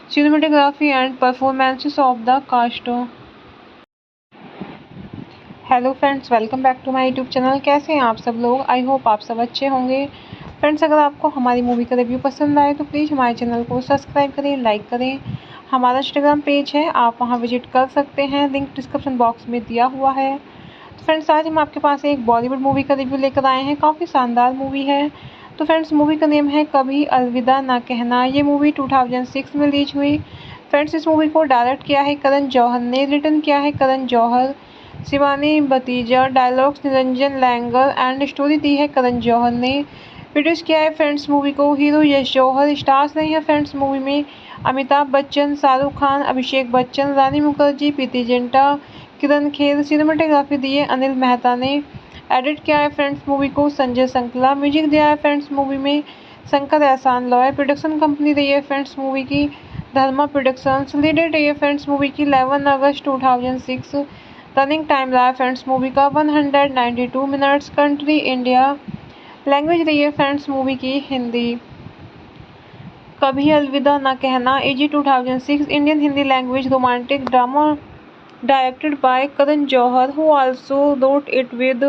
cinematography and performances of the cast. Hello friends, welcome back to my YouTube channel. कैसे हैं आप सब लोग? I hope आप सब अच्छे होंगे। Friends अगर आपको हमारी मूवी का रिव्यू पसंद आए तो प्लीज़ हमारे चैनल को सब्सक्राइब करें, लाइक करें। हमारा इंस्टाग्राम पेज है, आप वहां विजिट कर सकते हैं, लिंक डिस्क्रिप्शन बॉक्स में दिया हुआ है। तो फ्रेंड्स आज हम आपके पास एक बॉलीवुड मूवी का रिव्यू लेकर आए हैं। काफ़ी शानदार मूवी है। तो फ्रेंड्स मूवी का नेम है कभी अलविदा ना कहना। ये मूवी 2006 में रिलीज हुई। फ्रेंड्स इस मूवी को डायरेक्ट किया है करण जौहर ने, रिटन किया है करण जौहर, शिवानी भतीजा, dialogues Niranjan Iyengar and story दी है करण जौहर ने। प्रोड्यूस किया है फ्रेंड्स मूवी को हीरो यश जौहर। स्टार्स रहे हैं फ्रेंड्स मूवी में अमिताभ बच्चन, शाहरुख खान, अभिषेक बच्चन, रानी मुखर्जी, प्रीति जिंटा, किरण खेर। सिनेमेटोग्राफी दी है अनिल मेहता ने। एडिट किया है फ्रेंड्स मूवी को संजय संकला। म्यूजिक दिया है फ्रेंड्स मूवी में शंकर एहसान लॉय। प्रोडक्शन कंपनी रही है फ्रेंड्स मूवी की धर्मा प्रोडक्शंस। लीड डेट रही है फ्रेंड्स मूवी की 11 अगस्त 2006। रनिंग टाइम रहा है फ्रेंड्स मूवी का 192 मिनट्स। Country India. लैंग्वेज रही है फ्रेंड्स मूवी की हिंदी। कभी अलविदा ना कहना AG 2006 Indian Hindi language romantic drama directed by Karan Johar, who also wrote it with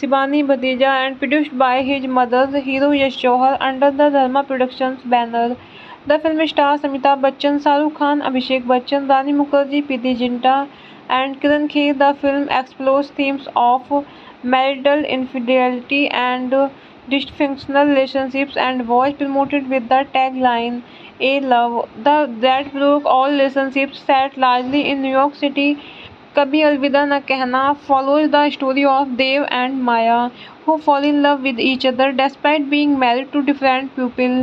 Shivani Bhadeja and produced by his mother, hero Yash Johar, under the Dharma Productions banner. The film stars Amitabh Bachchan, Shahrukh Khan, Abhishek Bachchan, Rani Mukherjee, Preeti Zinta, and Kiran Kher. The film explores themes of marital infidelity and dysfunctional relationships and was promoted with the tagline "A Love that broke all relationships." Set largely in New York City, कभी अलविदा न कहना follows the story of Dev and Maya, who fall in love with each other despite being married to different people.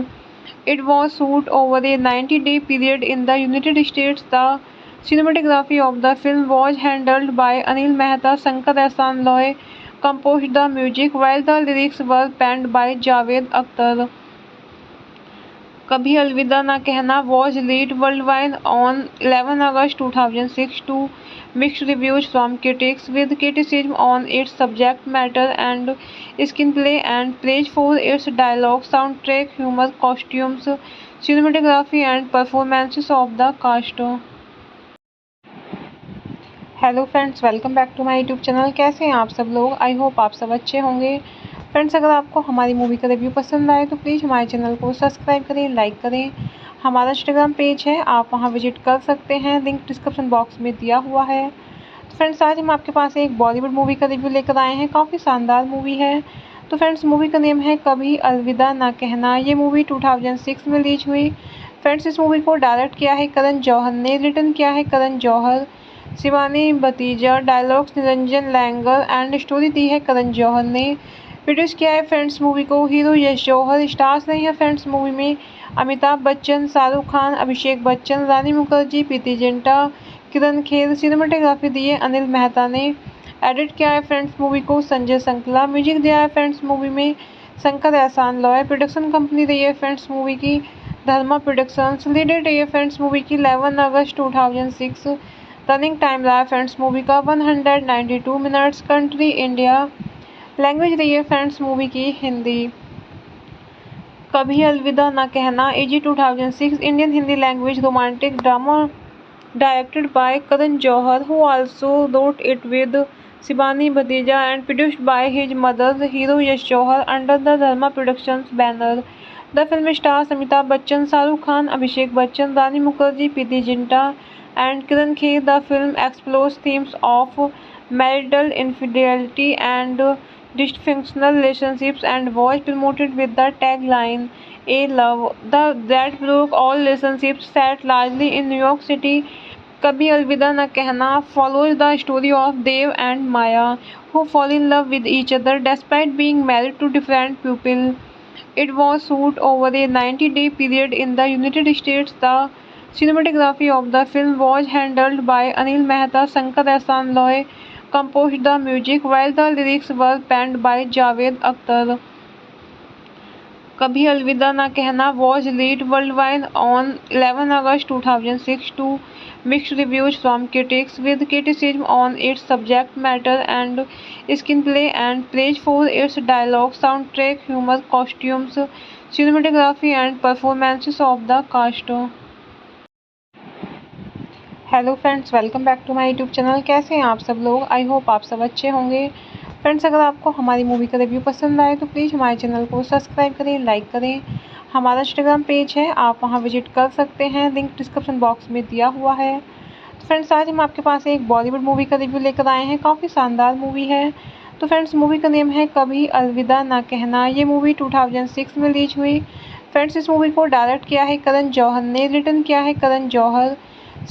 It was shot over a 90-day period in the United States. The cinematography of the film was handled by Anil Mehta. Shankar Ehsaan Loy composed the music, while the lyrics were penned by Javed Akhtar. कभी अलविदा ना कहना was released worldwide on 11 August 2006 to mixed reviews from critics, with criticism on its subject matter and screenplay and praise for its dialogue, soundtrack, humor, costumes, cinematography and performances of the cast. Hello friends, welcome back to my YouTube channel. कैसे हैं आप सब लोग? I hope आप सब अच्छे होंगे। Friends अगर आपको हमारी मूवी का रिव्यू पसंद आए तो प्लीज़ हमारे चैनल को सब्सक्राइब करें, लाइक करें। हमारा इंस्टाग्राम पेज है, आप वहां विजिट कर सकते हैं, लिंक डिस्क्रिप्शन बॉक्स में दिया हुआ है। तो फ्रेंड्स आज हम आपके पास एक बॉलीवुड मूवी का रिव्यू लेकर आए हैं। काफ़ी शानदार मूवी है। तो फ्रेंड्स मूवी का नेम है कभी अलविदा ना कहना। ये मूवी 2006 में रिलीज हुई। फ्रेंड्स इस मूवी को डायरेक्ट किया है करण जौहर ने, रिटन किया है करण जौहर, शिवानी भतीजा, dialogues Niranjan Iyengar and story दी है करण जौहर ने। प्रोड्यूस किया है फ्रेंड्स मूवी को हीरो यश जौहर। स्टार्स रहे हैं फ्रेंड्स मूवी में अमिताभ बच्चन, शाहरुख खान, अभिषेक बच्चन, रानी मुखर्जी, प्रीति जिंटा, किरण खेर। सिनेमेटोग्राफी दी है अनिल मेहता ने। एडिट किया है फ्रेंड्स मूवी को संजय संकला। म्यूजिक दिया है फ्रेंड्स मूवी में शंकर एहसान लॉय। प्रोडक्शन कंपनी रही है फ्रेंड्स मूवी की धर्मा प्रोडक्शंस। लीड डेट रही है फ्रेंड्स मूवी की 11 अगस्त 2006। रनिंग टाइम रहा है फ्रेंड्स मूवी का 192 मिनट्स। Country India. लैंग्वेज रही है फ्रेंड्स मूवी की हिंदी। कभी अलविदा ना कहना AG 2006 Indian Hindi language romantic drama directed by Karan Johar, who also wrote it with Shivani Bhadeja and produced by his mother, hero Yash Johar, under the Dharma Productions banner. The film stars Amitabh Bachchan, Shahrukh Khan, Abhishek Bachchan, Rani Mukherjee, Preeti Zinta, and Kiran Kher. The film explores themes of marital infidelity and dysfunctional relationships and was promoted with the tagline "A Love that broke all relationships." Set largely in New York City, कभी अलविदा न कहना follows the story of Dev and Maya, who fall in love with each other despite being married to different people. It was shot over a 90-day period in the United States. The cinematography of the film was handled by Anil Mehta. Shankar Ehsaan Loy composed the music, while the lyrics were penned by Javed Akhtar. कभी अलविदा ना कहना was released worldwide on 11 August 2006 to mixed reviews from critics, with criticism on its subject matter and screenplay and praise for its dialogue, soundtrack, humor, costumes, cinematography and performances of the cast. Hello friends, welcome back to my YouTube channel. कैसे हैं आप सब लोग? I hope आप सब अच्छे होंगे। Friends अगर आपको हमारी मूवी का रिव्यू पसंद आए तो प्लीज़ हमारे चैनल को सब्सक्राइब करें, लाइक करें। हमारा इंस्टाग्राम पेज है, आप वहां विजिट कर सकते हैं, लिंक डिस्क्रिप्शन बॉक्स में दिया हुआ है। तो फ्रेंड्स आज हम आपके पास एक बॉलीवुड मूवी का रिव्यू लेकर आए हैं। काफ़ी शानदार मूवी है। तो फ्रेंड्स मूवी का नेम है कभी अलविदा ना कहना। ये मूवी 2006 में रिलीज हुई। फ्रेंड्स इस मूवी को डायरेक्ट किया है करण जौहर ने, रिटन किया है करण जौहर,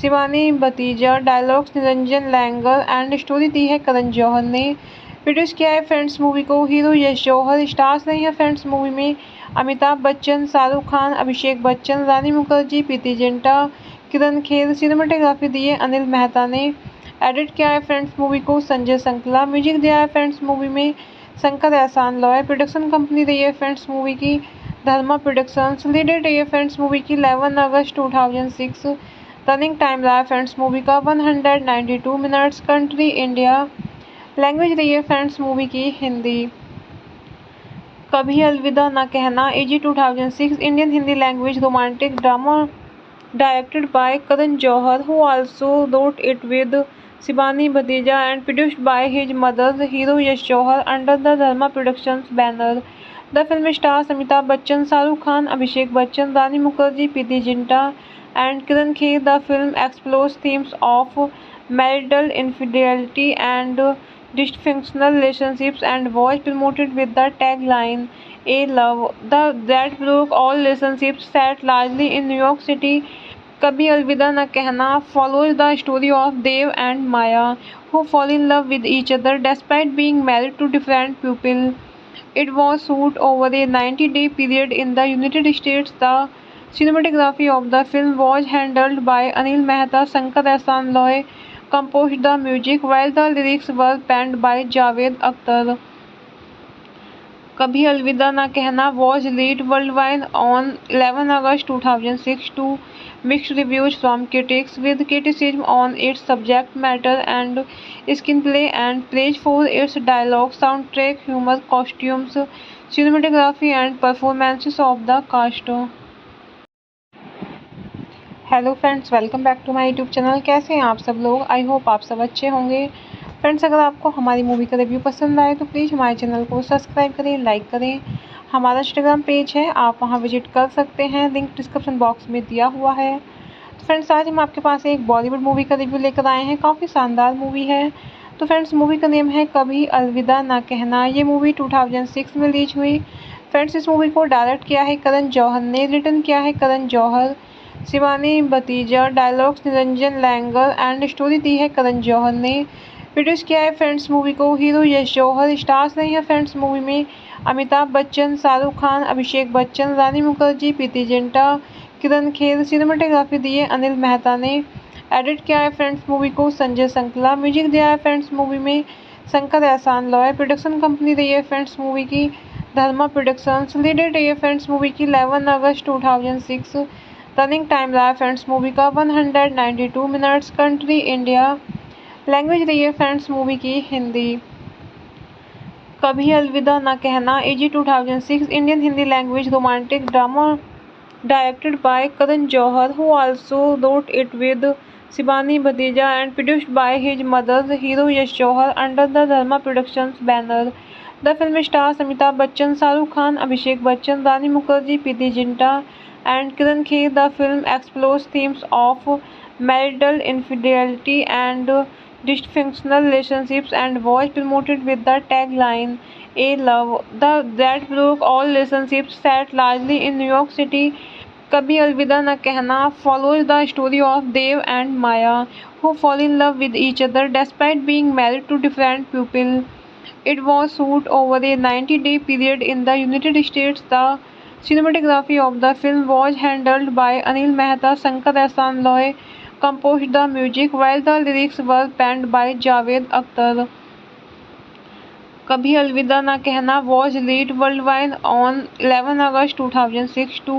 शिवानी भतीजा, dialogues Niranjan Iyengar and story दी है करण जौहर ने। प्रोड्यूस किया है फ्रेंड्स मूवी को हीरो यश जौहर। स्टार्स रहे हैं फ्रेंड्स मूवी में अमिताभ बच्चन, शाहरुख खान, अभिषेक बच्चन, रानी मुखर्जी, प्रीति जिंटा, किरण खेर। सिनेमेटोग्राफी दी है अनिल मेहता ने। एडिट किया है फ्रेंड्स मूवी को संजय संकला। म्यूजिक दिया है फ्रेंड्स मूवी में शंकर एहसान लॉय। प्रोडक्शन कंपनी रही है फ्रेंड्स मूवी की धर्मा प्रोडक्शंस। लीड डेट रही है फ्रेंड्स मूवी की 11 अगस्त 2006। रनिंग टाइम रहा है फ्रेंड्स मूवी का 192 मिनट्स। Country India. लैंग्वेज रही है फ्रेंड्स मूवी की हिंदी। कभी अलविदा ना कहना AG 2006 Indian Hindi language romantic drama directed by Karan Johar, who also wrote it with Shivani Bhadeja and produced by his mother, hero Yash Johar, under the Dharma Productions banner. The film stars Amitabh Bachchan, Shahrukh Khan, Abhishek Bachchan, Rani Mukherjee, Preeti Zinta, and Kiran Kher. The film explores themes of marital infidelity and dysfunctional relationships and was promoted with the tagline "A Love that broke all relationships." Set largely in New York City, कभी अलविदा न कहना follows the story of Dev and Maya, who fall in love with each other despite being married to different people. It was shot over a 90-day period in the United States. The cinematography of the film was handled by Anil Mehta. Shankar Ehsaan Loy composed the music, while the lyrics were penned by Javed Akhtar. कभी अलविदा ना कहना was released worldwide on 11 August 2006 to mixed reviews from critics, with criticism on its subject matter and screenplay and praise for its dialogue, soundtrack, humor, costumes, cinematography and performances of the cast. Hello friends, welcome back to my YouTube channel. कैसे हैं आप सब लोग? I hope आप सब अच्छे होंगे। Friends अगर आपको हमारी मूवी का रिव्यू पसंद आए तो प्लीज़ हमारे चैनल को सब्सक्राइब करें, लाइक करें। हमारा इंस्टाग्राम पेज है, आप वहां विजिट कर सकते हैं, लिंक डिस्क्रिप्शन बॉक्स में दिया हुआ है। तो फ्रेंड्स आज हम आपके पास एक बॉलीवुड मूवी का रिव्यू लेकर आए हैं। काफ़ी शानदार मूवी है। तो फ्रेंड्स मूवी का नेम है कभी अलविदा ना कहना। ये मूवी 2006 में रिलीज हुई। फ्रेंड्स इस मूवी को डायरेक्ट किया है करण जौहर ने, रिटन किया है करण जौहर, शिवानी भतीजा, dialogues Niranjan Iyengar and story दी है करण जौहर ने। प्रोड्यूस किया है फ्रेंड्स मूवी को हीरो यश जौहर। स्टार्स रहे हैं फ्रेंड्स मूवी में अमिताभ बच्चन, शाहरुख खान, अभिषेक बच्चन, रानी मुखर्जी, प्रीति जिंटा, किरण खेर। सिनेमेटोग्राफी दी है अनिल मेहता ने। एडिट किया है फ्रेंड्स मूवी को संजय संकला। म्यूजिक दिया है फ्रेंड्स मूवी में शंकर एहसान लॉय। प्रोडक्शन कंपनी रही है फ्रेंड्स मूवी की धर्मा प्रोडक्शंस। लीड डेट रही है फ्रेंड्स मूवी की 11 अगस्त 2006। रनिंग टाइम रहा है फ्रेंड्स मूवी का 192 मिनट्स। Country India. लैंग्वेज रही है फ्रेंड्स मूवी की हिंदी। कभी अलविदा ना कहना AG 2006 Indian Hindi language romantic drama directed by Karan Johar, who also wrote it with Shivani Bhadeja and produced by his mother, hero Yash Johar, under the Dharma Productions banner. The film stars Amitabh Bachchan, Shahrukh Khan, Abhishek Bachchan, Rani Mukherjee, Preeti Zinta, and Kiran Kher. The film explores themes of marital infidelity and dysfunctional relationships and was promoted with the tagline "A Love that broke all relationships." Set largely in New York City, कभी अलविदा न कहना follows the story of Dev and Maya, who fall in love with each other despite being married to different people. It was shot over a 90-day period in the United States. The cinematography of the film was handled by Anil Mehta. Shankar Ehsaan Loy composed the music, while the lyrics were penned by Javed Akhtar. कभी अलविदा ना कहना was released worldwide on 11 August 2006 to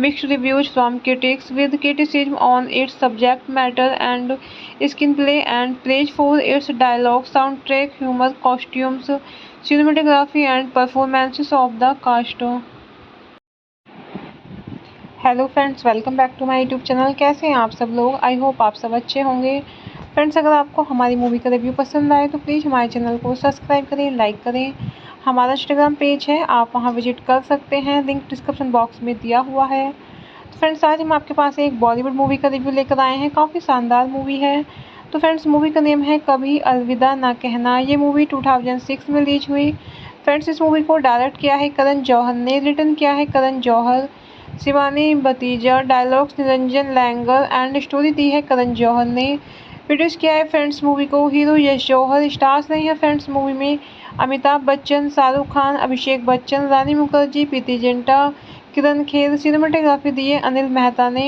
mixed reviews from critics, with criticism on its subject matter and screenplay and praise for its dialogue, soundtrack, humor, costumes, cinematography and performances of the cast. Hello friends, welcome back to my YouTube channel. कैसे हैं आप सब लोग? I hope आप सब अच्छे होंगे। Friends अगर आपको हमारी मूवी का रिव्यू पसंद आए तो प्लीज़ हमारे चैनल को सब्सक्राइब करें, लाइक करें। हमारा इंस्टाग्राम पेज है, आप वहां विजिट कर सकते हैं, लिंक डिस्क्रिप्शन बॉक्स में दिया हुआ है। तो फ्रेंड्स आज हम आपके पास एक बॉलीवुड मूवी का रिव्यू लेकर आए हैं। काफ़ी शानदार मूवी है। तो फ्रेंड्स मूवी का नेम है कभी अलविदा ना कहना। ये मूवी 2006 में रिलीज हुई। फ्रेंड्स इस मूवी को डायरेक्ट किया है करण जौहर ने, रिटन किया है करण जौहर, शिवानी भतीजा, dialogues Niranjan Iyengar and story दी है करण जौहर ने। प्रोड्यूस किया है फ्रेंड्स मूवी को हीरो यश जौहर। स्टार्स रहे हैं फ्रेंड्स मूवी में अमिताभ बच्चन, शाहरुख खान, अभिषेक बच्चन, रानी मुखर्जी, प्रीति जिंटा, किरण खेर। सिनेमेटोग्राफी दी है अनिल मेहता ने।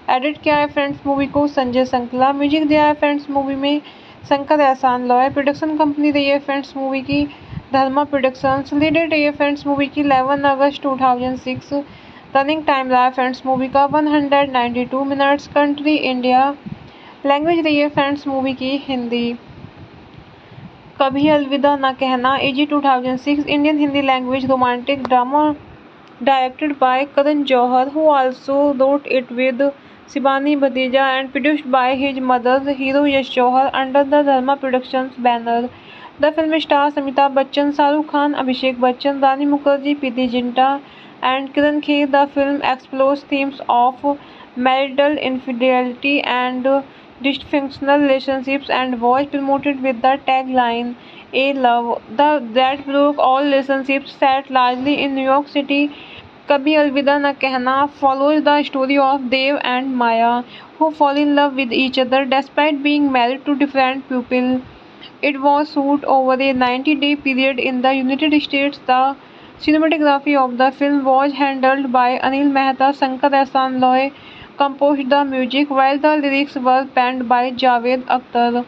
एडिट किया है फ्रेंड्स मूवी को संजय संकला। म्यूजिक दिया है फ्रेंड्स मूवी में शंकर एहसान लॉय। प्रोडक्शन कंपनी रही है फ्रेंड्स मूवी की धर्मा प्रोडक्शंस। लीड डेट रही है फ्रेंड्स मूवी की 11 अगस्त 2006। रनिंग टाइम रहा है फ्रेंड्स मूवी का 192 मिनट्स। Country India. लैंग्वेज रही है फ्रेंड्स मूवी की हिंदी। कभी अलविदा ना कहना AG 2006 Indian Hindi language romantic drama directed by Karan Johar, who also wrote it with Shivani Bhadeja and produced by his mother, hero Yash Johar, under the Dharma Productions banner. The film stars Amitabh Bachchan, Shahrukh Khan, Abhishek Bachchan, Rani Mukherjee, Preeti Zinta, and Kiran Kher. The film explores themes of marital infidelity and dysfunctional relationships and was promoted with the tagline "A Love that broke all relationships." Set largely in New York City, कभी अलविदा न कहना follows the story of Dev and Maya, who fall in love with each other despite being married to different people. It was shot over a 90-day period in the United States. The cinematography of the film was handled by Anil Mehta. Shankar Ehsaan Loy composed the music, while the lyrics were penned by Javed Akhtar.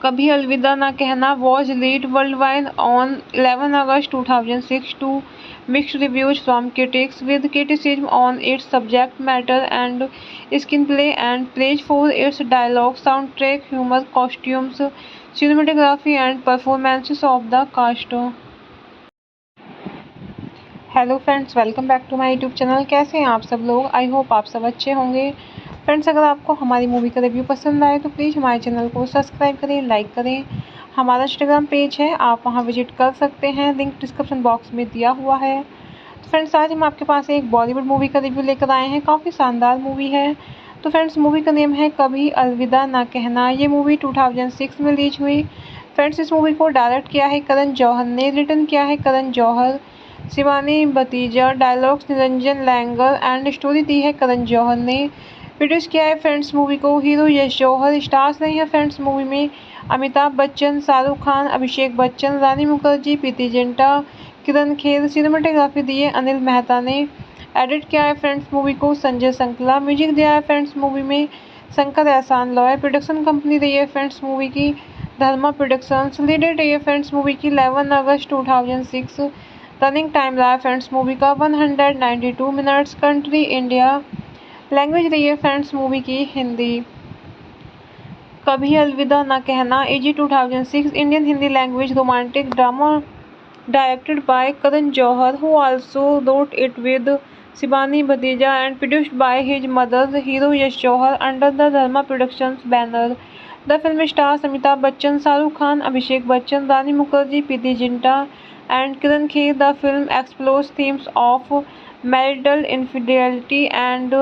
कभी अलविदा ना कहना was released worldwide on 11 August 2006 to mixed reviews from critics, with criticism on its subject matter and screenplay and praise for its dialogue, soundtrack, humor, costumes, cinematography and performances of the cast. Hello friends, welcome back to my YouTube channel. कैसे हैं आप सब लोग? I hope आप सब अच्छे होंगे। Friends अगर आपको हमारी मूवी का रिव्यू पसंद आए तो प्लीज़ हमारे चैनल को सब्सक्राइब करें, लाइक करें। हमारा इंस्टाग्राम पेज है, आप वहां विजिट कर सकते हैं, लिंक डिस्क्रिप्शन बॉक्स में दिया हुआ है। तो फ्रेंड्स आज हम आपके पास एक बॉलीवुड मूवी का रिव्यू लेकर आए हैं। काफ़ी शानदार मूवी है। तो फ्रेंड्स मूवी का नेम है कभी अलविदा ना कहना। ये मूवी 2006 में रिलीज हुई। फ्रेंड्स इस मूवी को डायरेक्ट किया है करण जौहर ने, रिटन किया है करण जौहर, शिवानी भतीजा, dialogues Niranjan Iyengar and story दी है करण जौहर ने। प्रोड्यूस किया है फ्रेंड्स मूवी को हीरो यश जौहर। स्टार्स रहे हैं फ्रेंड्स मूवी में अमिताभ बच्चन, शाहरुख खान, अभिषेक बच्चन, रानी मुखर्जी, प्रीति जिंटा, किरण खेर। सिनेमेटोग्राफी दी है अनिल मेहता ने। एडिट किया है फ्रेंड्स मूवी को संजय संकला। म्यूजिक दिया है फ्रेंड्स मूवी में शंकर एहसान लॉय। प्रोडक्शन कंपनी रही है फ्रेंड्स मूवी की धर्मा प्रोडक्शंस। लीड डेट रही है फ्रेंड्स मूवी की 11 अगस्त 2006। रनिंग टाइम रहा है फ्रेंड्स मूवी का 192 मिनट्स। Country India. लैंग्वेज रही है फ्रेंड्स मूवी की हिंदी। कभी अलविदा ना कहना AG 2006 Indian Hindi language romantic drama directed by Karan Johar, who also wrote it with Shivani Bhadeja and produced by his mother, hero Yash Johar, under the Dharma Productions banner. The film stars Amitabh Bachchan, Shahrukh Khan, Abhishek Bachchan, Rani Mukherjee, Preeti Zinta, and Kiran Kher. The film explores themes of marital infidelity and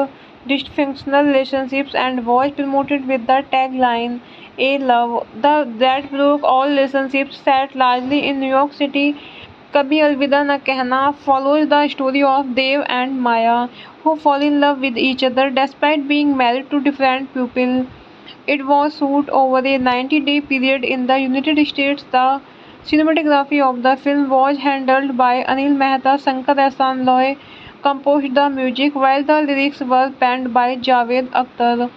dysfunctional relationships and was promoted with the tagline "A Love that broke all relationships." Set largely in New York City, कभी अलविदा न कहना follows the story of Dev and Maya, who fall in love with each other despite being married to different people. It was shot over a 90-day period in the United States. The cinematography of the film was handled by Anil Mehta. Shankar Ehsaan Loy composed the music, while the lyrics were penned by Javed Akhtar.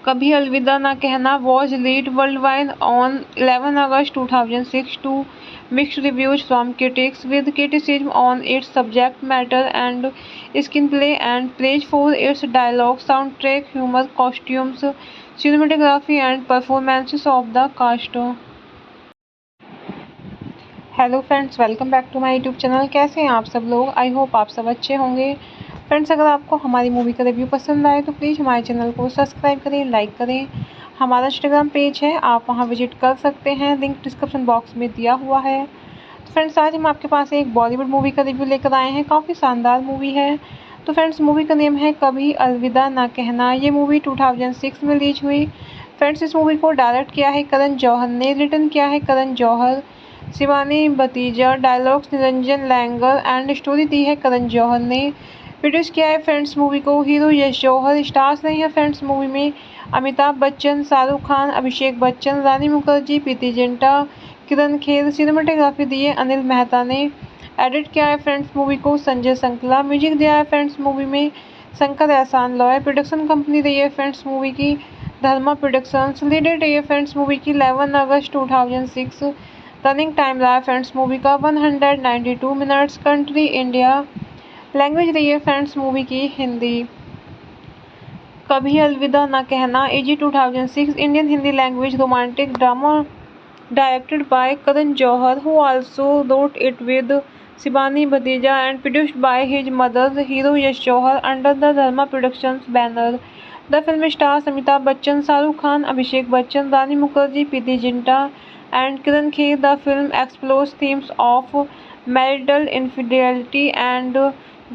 कभी अलविदा ना कहना was released worldwide on 11 August 2006 to mixed reviews from critics, with criticism on its subject matter and screenplay and praise for its dialogue, soundtrack, humor, costumes, cinematography and performances of the cast. Hello friends, welcome back to my YouTube channel. कैसे हैं आप सब लोग? I hope आप सब अच्छे होंगे। Friends अगर आपको हमारी मूवी का रिव्यू पसंद आए तो प्लीज़ हमारे चैनल को सब्सक्राइब करें, लाइक करें। हमारा इंस्टाग्राम पेज है, आप वहां विजिट कर सकते हैं, लिंक डिस्क्रिप्शन बॉक्स में दिया हुआ है। तो फ्रेंड्स आज हम आपके पास एक बॉलीवुड मूवी का रिव्यू लेकर आए हैं। काफ़ी शानदार मूवी है। तो फ्रेंड्स मूवी का नेम है कभी अलविदा ना कहना। ये मूवी 2006 में रिलीज हुई। फ्रेंड्स इस मूवी को डायरेक्ट किया है करण जौहर ने, रिटन किया है करण जौहर, शिवानी भतीजा, dialogues Niranjan Iyengar and story दी है करण जौहर ने। प्रोड्यूस किया है फ्रेंड्स मूवी को हीरो यश जौहर। स्टार्स रहे हैं फ्रेंड्स मूवी में अमिताभ बच्चन, शाहरुख खान, अभिषेक बच्चन, रानी मुखर्जी, प्रीति जिंटा, किरण खेर। सिनेमेटोग्राफी दी है अनिल मेहता ने। एडिट किया है फ्रेंड्स मूवी को संजय संकला। म्यूजिक दिया है फ्रेंड्स मूवी में शंकर एहसान लॉय। प्रोडक्शन कंपनी रही है फ्रेंड्स मूवी की धर्मा प्रोडक्शंस। लीड डेट रही है फ्रेंड्स मूवी की 11 अगस्त 2006। रनिंग टाइम रहा है फ्रेंड्स मूवी का 192 मिनट्स। Country India. लैंग्वेज रही है फ्रेंड्स मूवी की हिंदी। कभी अलविदा ना कहना AG 2006 Indian Hindi language romantic drama directed by Karan Johar, who also wrote it with Shivani Bhadeja and produced by his mother, hero Yash Johar, under the Dharma Productions banner. The film stars Amitabh Bachchan, Shahrukh Khan, Abhishek Bachchan, Rani Mukherjee, Preeti Zinta, and Kiran Kher. The film explores themes of marital infidelity and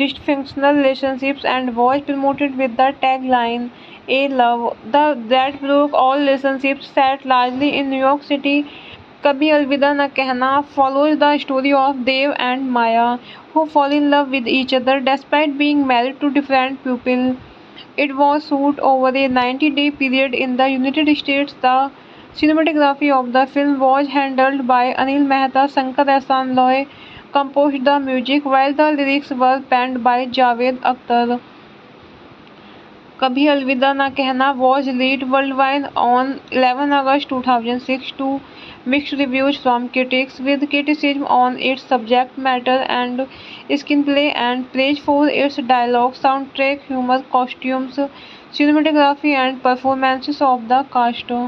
dysfunctional relationships and was promoted with the tagline "A Love that broke all relationships." Set largely in New York City, कभी अलविदा न कहना follows the story of Dev and Maya, who fall in love with each other despite being married to different people. It was shot over a 90-day period in the United States. The cinematography of the film was handled by Anil Mehta. Shankar Ehsaan Loy composed the music, while the lyrics were penned by Javed Akhtar. कभी अलविदा ना कहना was released worldwide on 11 August 2006 to mixed reviews from critics, with criticism on its subject matter and screenplay and praise for its dialogue, soundtrack, humor, costumes, cinematography and performances of the cast.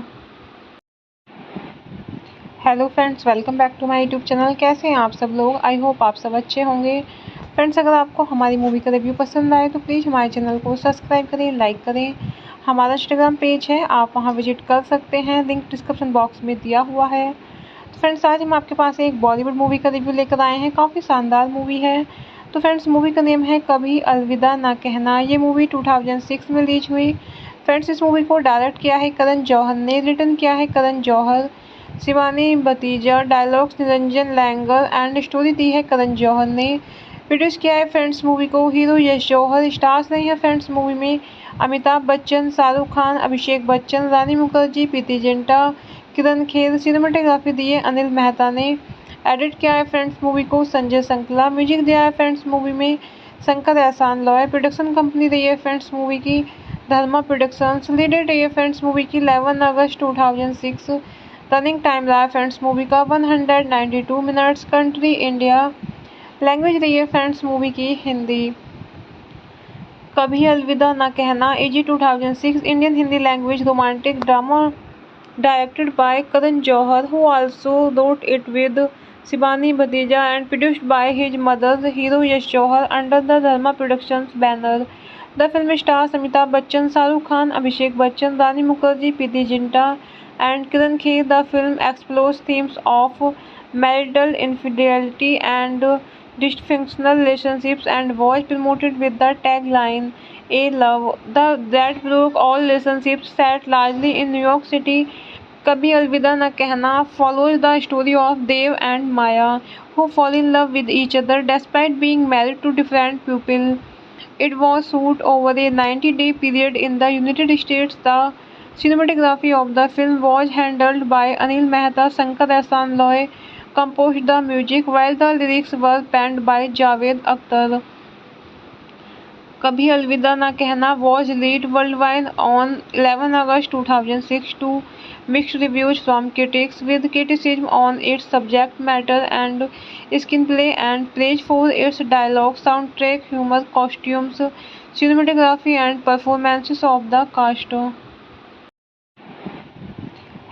Hello friends, welcome back to my YouTube channel. कैसे हैं आप सब लोग? I hope आप सब अच्छे होंगे। Friends अगर आपको हमारी मूवी का रिव्यू पसंद आए तो प्लीज़ हमारे चैनल को सब्सक्राइब करें, लाइक करें। हमारा इंस्टाग्राम पेज है, आप वहां विजिट कर सकते हैं, लिंक डिस्क्रिप्शन बॉक्स में दिया हुआ है। तो फ्रेंड्स आज हम आपके पास एक बॉलीवुड मूवी का रिव्यू लेकर आए हैं। काफ़ी शानदार मूवी है। तो फ्रेंड्स मूवी का नेम है कभी अलविदा ना कहना। ये मूवी 2006 में रिलीज हुई। फ्रेंड्स इस मूवी को डायरेक्ट किया है करण जौहर ने, रिटन किया है करण जौहर, शिवानी भतीजा, dialogues Niranjan Iyengar and story दी है करण जौहर ने। प्रोड्यूस किया है फ्रेंड्स मूवी को हीरो यश जौहर। स्टार्स रहे हैं फ्रेंड्स मूवी में अमिताभ बच्चन, शाहरुख खान, अभिषेक बच्चन, रानी मुखर्जी, प्रीति जिंटा, किरण खेर। सिनेमेटोग्राफी दी है अनिल मेहता ने। एडिट किया है फ्रेंड्स मूवी को संजय संकला। म्यूजिक दिया है फ्रेंड्स मूवी में शंकर एहसान लॉय। प्रोडक्शन कंपनी रही है फ्रेंड्स मूवी की धर्मा प्रोडक्शंस। लीड डेट रही है फ्रेंड्स मूवी की 11 अगस्त 2006। रनिंग टाइम रहा है फ्रेंड्स मूवी का 192 मिनट्स। Country India. लैंग्वेज रही है फ्रेंड्स मूवी की हिंदी। कभी अलविदा ना कहना AG 2006 Indian Hindi language romantic drama directed by Karan Johar, who also wrote it with Shivani Bhadeja and produced by his mother, hero Yash Johar, under the Dharma Productions banner. The film stars Amitabh Bachchan, Shahrukh Khan, Abhishek Bachchan, Rani Mukherjee, Preeti Zinta, and Kiran Kher. The film explores themes of marital infidelity and dysfunctional relationships and was promoted with the tagline "A Love that broke all relationships." Set largely in New York City, कभी अलविदा न कहना follows the story of Dev and Maya, who fall in love with each other despite being married to different people. It was shot over a 90-day period in the United States. The cinematography of the film was handled by Anil Mehta. Shankar Ehsaan Loy composed the music, while the lyrics were penned by Javed Akhtar. कभी अलविदा ना कहना was released worldwide on 11 August 2006 to mixed reviews from critics, with criticism on its subject matter and screenplay and praise for its dialogue, soundtrack, humor, costumes, cinematography and performances of the cast.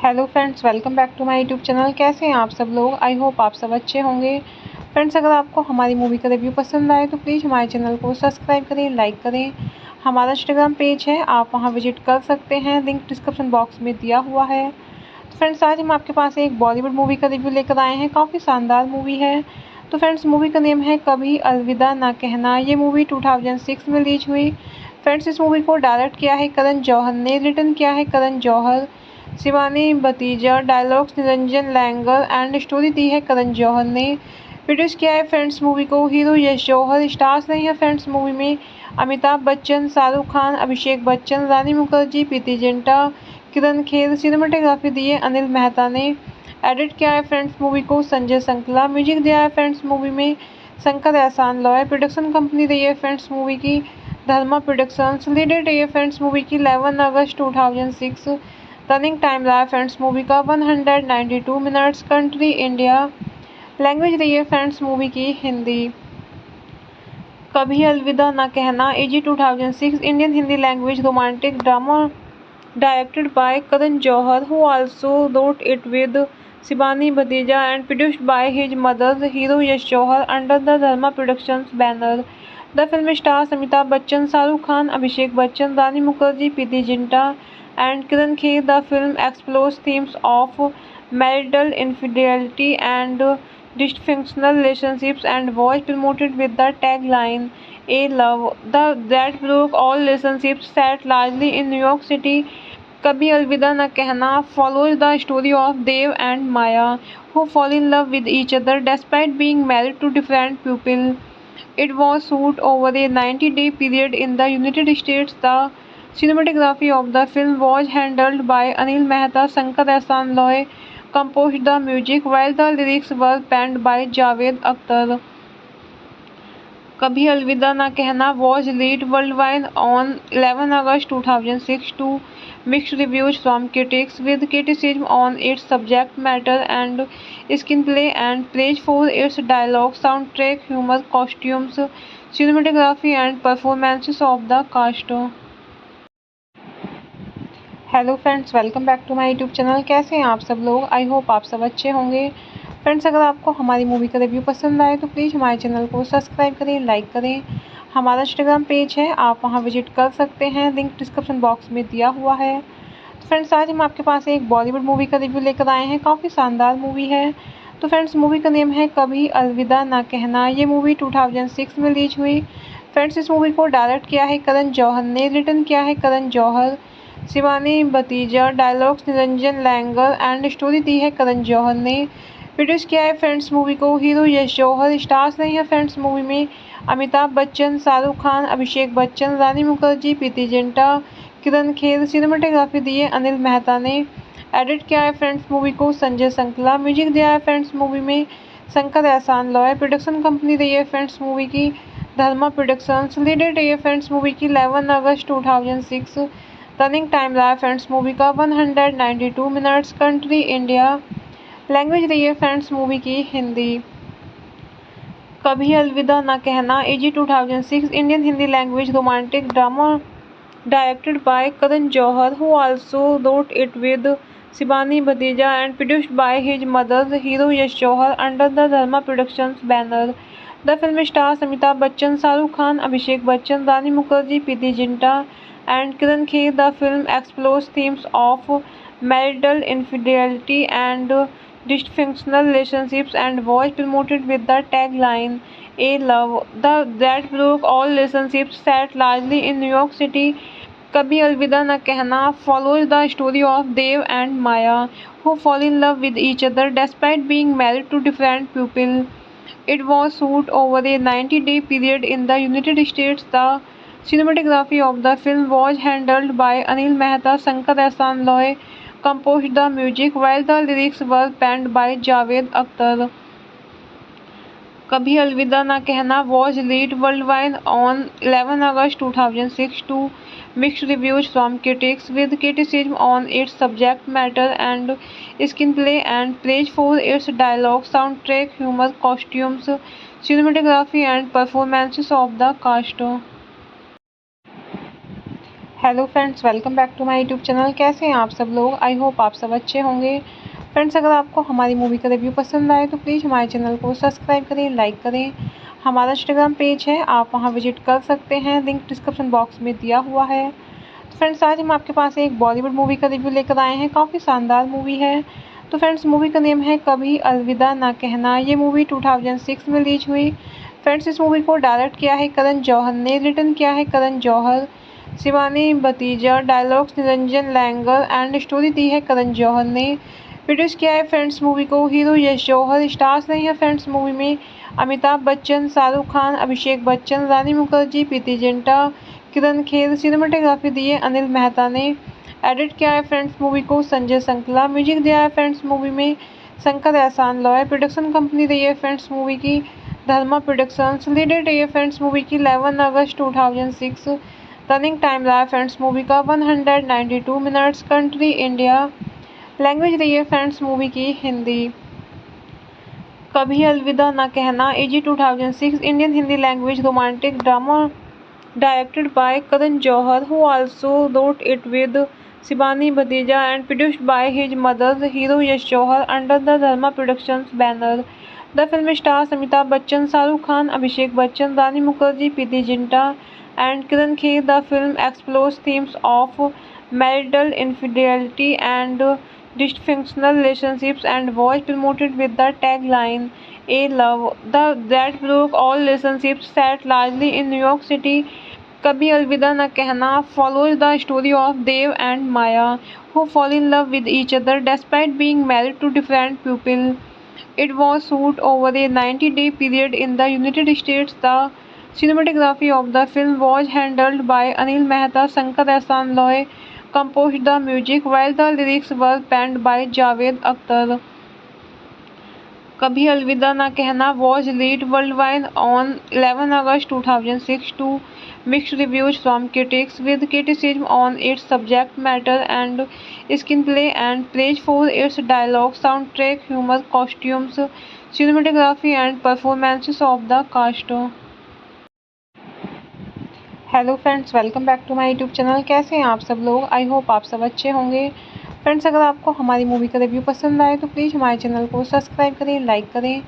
Hello friends, welcome back to my YouTube channel. कैसे हैं आप सब लोग? I hope आप सब अच्छे होंगे। Friends अगर आपको हमारी मूवी का रिव्यू पसंद आए तो प्लीज़ हमारे चैनल को सब्सक्राइब करें, लाइक करें। हमारा इंस्टाग्राम पेज है, आप वहां विजिट कर सकते हैं, लिंक डिस्क्रिप्शन बॉक्स में दिया हुआ है। तो फ्रेंड्स आज हम आपके पास एक बॉलीवुड मूवी का रिव्यू लेकर आए हैं। काफ़ी शानदार मूवी है। तो फ्रेंड्स मूवी का नेम है कभी अलविदा ना कहना। ये मूवी 2006 में रिलीज हुई। फ्रेंड्स इस मूवी को डायरेक्ट किया है करण जौहर ने, रिटन किया है करण जौहर, शिवानी भतीजा, dialogues Niranjan Iyengar and story दी है करण जौहर ने। प्रोड्यूस किया है फ्रेंड्स मूवी को हीरो यश जौहर। स्टार्स रहे हैं फ्रेंड्स मूवी में अमिताभ बच्चन, शाहरुख खान, अभिषेक बच्चन, रानी मुखर्जी, प्रीति जिंटा, किरण खेर। सिनेमेटोग्राफी दी है अनिल मेहता ने। एडिट किया है फ्रेंड्स मूवी को संजय संकला। म्यूजिक दिया है फ्रेंड्स मूवी में शंकर एहसान लॉय। प्रोडक्शन कंपनी रही है फ्रेंड्स मूवी की धर्मा प्रोडक्शंस। लीड डेट रही है फ्रेंड्स मूवी की 11 अगस्त 2006। रनिंग टाइम रहा है फ्रेंड्स मूवी का 192 मिनट्स। Country India. लैंग्वेज रही है फ्रेंड्स मूवी की हिंदी। कभी अलविदा ना कहना AG 2006 Indian Hindi language romantic drama directed by Karan Johar, who also wrote it with Shivani Bhadeja and produced by his mother, hero Yash Johar, under the Dharma Productions banner. The film stars Amitabh Bachchan, Shahrukh Khan, Abhishek Bachchan, Rani Mukherjee, Preeti Zinta, and Kiran Kher. The film explores themes of marital infidelity and dysfunctional relationships and was promoted with the tagline "A Love that broke all relationships." Set largely in New York City, कभी अलविदा न कहना follows the story of Dev and Maya, who fall in love with each other despite being married to different people. It was shot over a 90-day period in the United States. The cinematography of the film was handled by Anil Mehta. Shankar Ehsaan Loy composed the music, while the lyrics were penned by Javed Akhtar. कभी अलविदा ना कहना was released worldwide on 11 August 2006 to mixed reviews from critics, with criticism on its subject matter and screenplay and praise for its dialogue, soundtrack, humor, costumes, cinematography and performances of the cast. Hello friends, welcome back to my YouTube channel. कैसे हैं आप सब लोग? I hope आप सब अच्छे होंगे। Friends अगर आपको हमारी मूवी का रिव्यू पसंद आए तो प्लीज़ हमारे चैनल को सब्सक्राइब करें, लाइक करें। हमारा इंस्टाग्राम पेज है, आप वहां विजिट कर सकते हैं, लिंक डिस्क्रिप्शन बॉक्स में दिया हुआ है। तो फ्रेंड्स आज हम आपके पास एक बॉलीवुड मूवी का रिव्यू लेकर आए हैं। काफ़ी शानदार मूवी है। तो फ्रेंड्स मूवी का नेम है कभी अलविदा ना कहना। ये मूवी 2006 में रिलीज हुई। फ्रेंड्स इस मूवी को डायरेक्ट किया है करण जौहर ने, रिटन किया है करण जौहर, शिवानी भतीजा, dialogues Niranjan Iyengar and story दी है करण जौहर ने। प्रोड्यूस किया है फ्रेंड्स मूवी को हीरो यश जौहर। स्टार्स रहे हैं फ्रेंड्स मूवी में अमिताभ बच्चन, शाहरुख खान, अभिषेक बच्चन, रानी मुखर्जी, प्रीति जिंटा, किरण खेर। सिनेमेटोग्राफी दी है अनिल मेहता ने। एडिट किया है फ्रेंड्स मूवी को संजय संकला। म्यूजिक दिया है फ्रेंड्स मूवी में शंकर एहसान लॉय। प्रोडक्शन कंपनी रही है फ्रेंड्स मूवी की धर्मा प्रोडक्शंस। लीड डेट रही है फ्रेंड्स मूवी की 11 अगस्त 2006। रनिंग टाइम रहा है फ्रेंड्स मूवी का 192 मिनट्स। Country India. लैंग्वेज रही है फ्रेंड्स मूवी की हिंदी। कभी अलविदा ना कहना AG 2006 Indian Hindi language romantic drama directed by Karan Johar, who also wrote it with Shivani Bhadeja and produced by his mother, hero Yash Johar, under the Dharma Productions banner. The film stars Amitabh Bachchan, Shahrukh Khan, Abhishek Bachchan, Rani Mukherjee, Preeti Zinta, and Kiran Kher. The film explores themes of marital infidelity and dysfunctional relationships and was promoted with the tagline "A Love that broke all relationships." Set largely in New York City, कभी अलविदा न कहना follows the story of Dev and Maya, who fall in love with each other despite being married to different people. It was shot over a 90-day period in the United States. The cinematography of the film was handled by Anil Mehta. Shankar Ehsaan Loy composed the music, while the lyrics were penned by Javed Akhtar. कभी अलविदा ना कहना was released worldwide on 11 August 2006 to mixed reviews from critics, with criticism on its subject matter and screenplay and praise for its dialogue, soundtrack, humor, costumes, cinematography and performances of the cast. Hello friends, welcome back to my YouTube channel. कैसे हैं आप सब लोग? I hope आप सब अच्छे होंगे। Friends अगर आपको हमारी मूवी का रिव्यू पसंद आए तो प्लीज़ हमारे चैनल को सब्सक्राइब करें, लाइक करें। हमारा इंस्टाग्राम पेज है, आप वहां विजिट कर सकते हैं, लिंक डिस्क्रिप्शन बॉक्स में दिया हुआ है। तो फ्रेंड्स आज हम आपके पास एक बॉलीवुड मूवी का रिव्यू लेकर आए हैं। काफ़ी शानदार मूवी है। तो फ्रेंड्स मूवी का नेम है कभी अलविदा ना कहना। ये मूवी 2006 में रिलीज हुई। फ्रेंड्स इस मूवी को डायरेक्ट किया है करण जौहर ने, रिटन किया है करण जौहर, शिवानी भतीजा, dialogues Niranjan Iyengar and story दी है करण जौहर ने। प्रोड्यूस किया है फ्रेंड्स मूवी को हीरो यश जौहर। स्टार्स रहे हैं फ्रेंड्स मूवी में अमिताभ बच्चन, शाहरुख खान, अभिषेक बच्चन, रानी मुखर्जी, प्रीति जिंटा, किरण खेर। सिनेमेटोग्राफी दी है अनिल मेहता ने। एडिट किया है फ्रेंड्स मूवी को संजय संकला। म्यूजिक दिया है फ्रेंड्स मूवी में शंकर एहसान लॉय। प्रोडक्शन कंपनी रही है फ्रेंड्स मूवी की धर्मा प्रोडक्शंस। लीड डेट रही है फ्रेंड्स मूवी की 11 अगस्त 2006। रनिंग टाइम रहा है फ्रेंड्स मूवी का 192 मिनट्स। Country India. लैंग्वेज रही है फ्रेंड्स मूवी की हिंदी। कभी अलविदा ना कहना AG 2006 Indian Hindi language romantic drama directed by Karan Johar, who also wrote it with Shivani Bhadeja and produced by his mother, hero Yash Johar, under the Dharma Productions banner. The film stars Amitabh Bachchan, Shahrukh Khan, Abhishek Bachchan, Rani Mukherjee, Preeti Zinta, and Kiran Kher. The film explores themes of marital infidelity and dysfunctional relationships and was promoted with the tagline "A Love that broke all relationships." Set largely in New York City, कभी अलविदा न कहना follows the story of Dev and Maya, who fall in love with each other despite being married to different people. It was shot over a 90-day period in the United States. The cinematography of the film was handled by Anil Mehta. Shankar Ehsaan Loy composed the music, while the lyrics were penned by Javed Akhtar. कभी अलविदा ना कहना was released worldwide on 11 August 2006 to mixed reviews from critics, with criticism on its subject matter and screenplay and praise for its dialogue, soundtrack, humor, costumes, cinematography and performances of the cast. Hello friends, welcome back to my YouTube channel. कैसे हैं आप सब लोग? I hope आप सब अच्छे होंगे। Friends अगर आपको हमारी मूवी का रिव्यू पसंद आए तो प्लीज़ हमारे चैनल को सब्सक्राइब करें, लाइक करें।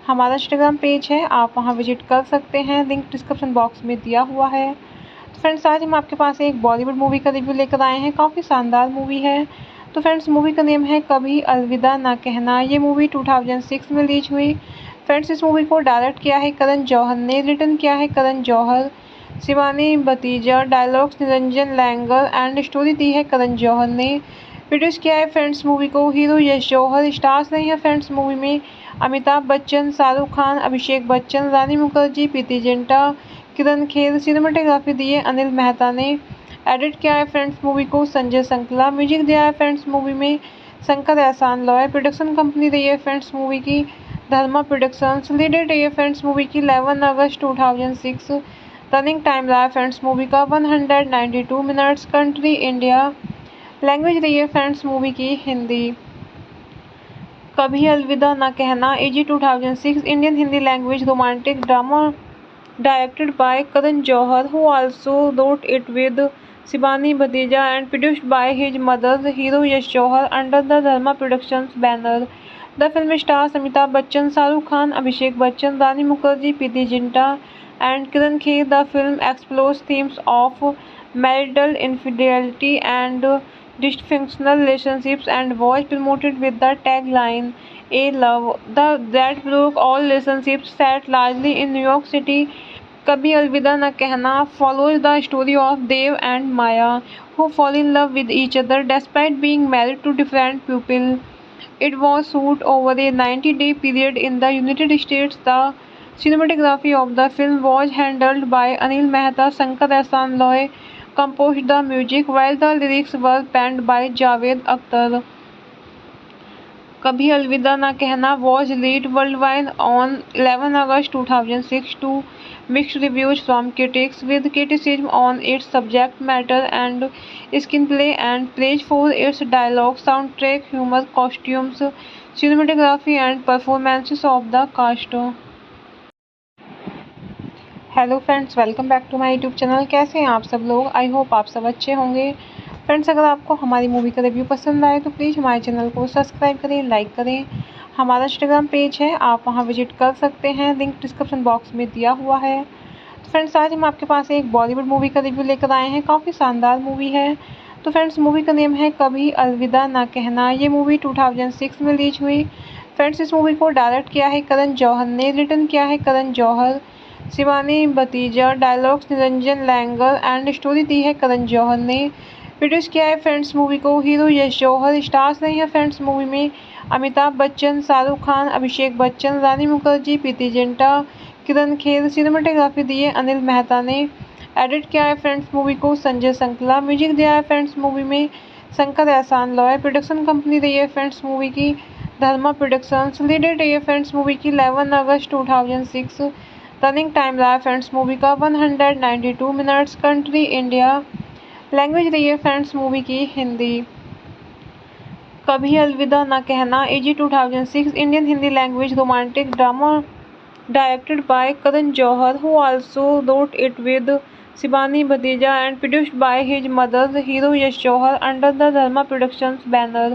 हमारा इंस्टाग्राम पेज है, आप वहां विजिट कर सकते हैं, लिंक डिस्क्रिप्शन बॉक्स में दिया हुआ है। तो फ्रेंड्स आज हम आपके पास एक बॉलीवुड मूवी का रिव्यू लेकर आए हैं। काफ़ी शानदार मूवी है। तो फ्रेंड्स मूवी का नेम है कभी अलविदा ना कहना। ये मूवी 2006 में रिलीज हुई। फ्रेंड्स इस मूवी को डायरेक्ट किया है करण जौहर ने, रिटन किया है करण जौहर, शिवानी भतीजा, dialogues Niranjan Iyengar and story दी है करण जौहर ने। प्रोड्यूस किया है फ्रेंड्स मूवी को हीरो यश जौहर। स्टार्स रहे हैं फ्रेंड्स मूवी में अमिताभ बच्चन, शाहरुख खान, अभिषेक बच्चन, रानी मुखर्जी, प्रीति जिंटा, किरण खेर। सिनेमेटोग्राफी दी है अनिल मेहता ने। एडिट किया है फ्रेंड्स मूवी को संजय संकला। म्यूजिक दिया है फ्रेंड्स मूवी में शंकर एहसान लॉय। प्रोडक्शन कंपनी रही है फ्रेंड्स मूवी की धर्मा प्रोडक्शंस। लीड डेट रही है फ्रेंड्स मूवी की 11 अगस्त 2006। रनिंग टाइम रहा है फ्रेंड्स मूवी का 192 मिनट्स। Country India. लैंग्वेज रही है फ्रेंड्स मूवी की हिंदी। कभी अलविदा ना कहना AG 2006 Indian Hindi language romantic drama directed by Karan Johar, who also wrote it with Shivani Bhadeja and produced by his mother, hero Yash Johar, under the Dharma Productions banner. The film stars Amitabh Bachchan, Shahrukh Khan, Abhishek Bachchan, Rani Mukherjee, Preeti Zinta, and Kiran Kher. The film explores themes of marital infidelity and dysfunctional relationships and was promoted with the tagline "A Love that broke all relationships." Set largely in New York City, कभी अलविदा न कहना follows the story of Dev and Maya, who fall in love with each other despite being married to different people. It was shot over a 90-day period in the United States. The cinematography of the film was handled by Anil Mehta. Shankar Ehsaan Loy composed the music, while the lyrics were penned by Javed Akhtar. कभी अलविदा ना कहना was released worldwide on 11 August 2006 to mixed reviews from critics, with criticism on its subject matter and screenplay and praise for its dialogue, soundtrack, humor, costumes, cinematography and performances of the cast. Hello friends, welcome back to my YouTube channel. कैसे हैं आप सब लोग? I hope आप सब अच्छे होंगे। Friends अगर आपको हमारी मूवी का रिव्यू पसंद आए तो प्लीज़ हमारे चैनल को सब्सक्राइब करें, लाइक करें। हमारा इंस्टाग्राम पेज है, आप वहां विजिट कर सकते हैं, लिंक डिस्क्रिप्शन बॉक्स में दिया हुआ है। तो फ्रेंड्स आज हम आपके पास एक बॉलीवुड मूवी का रिव्यू लेकर आए हैं। काफ़ी शानदार मूवी है। तो फ्रेंड्स मूवी का नेम है कभी अलविदा ना कहना। ये मूवी 2006 में रिलीज हुई। फ्रेंड्स इस मूवी को डायरेक्ट किया है करण जौहर ने, रिटन किया है करण जौहर, शिवानी भतीजा, dialogues Niranjan Iyengar and story दी है करण जौहर ने। प्रोड्यूस किया है फ्रेंड्स मूवी को हीरो यश जौहर। स्टार्स रहे हैं फ्रेंड्स मूवी में अमिताभ बच्चन, शाहरुख खान, अभिषेक बच्चन, रानी मुखर्जी, प्रीति जिंटा, किरण खेर। सिनेमेटोग्राफी दी है अनिल मेहता ने। एडिट किया है फ्रेंड्स मूवी को संजय संकला। म्यूजिक दिया है फ्रेंड्स मूवी में शंकर एहसान लॉय। प्रोडक्शन कंपनी रही है फ्रेंड्स मूवी की धर्मा प्रोडक्शंस। लीड डेट रही है फ्रेंड्स मूवी की 11 अगस्त 2006। रनिंग टाइम रहा है फ्रेंड्स मूवी का 192 मिनट्स। Country India. लैंग्वेज रही है फ्रेंड्स मूवी की हिंदी। कभी अलविदा ना कहना AG 2006 Indian Hindi language romantic drama directed by Karan Johar, who also wrote it with Shivani Bhadeja and produced by his mother, hero Yash Johar, under the Dharma Productions banner.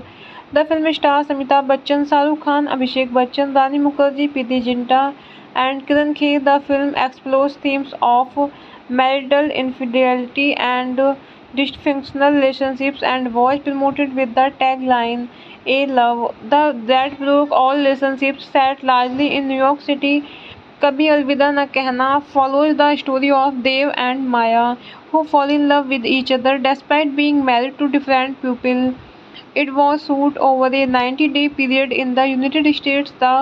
The film stars Amitabh Bachchan, Shahrukh Khan, Abhishek Bachchan, Rani Mukherjee, Preeti Zinta, and Kiran Kher. The film explores themes of marital infidelity and dysfunctional relationships and was promoted with the tagline "A Love that broke all relationships." Set largely in New York City, कभी अलविदा न कहना follows the story of Dev and Maya, who fall in love with each other despite being married to different people. It was shot over a 90-day period in the United States. The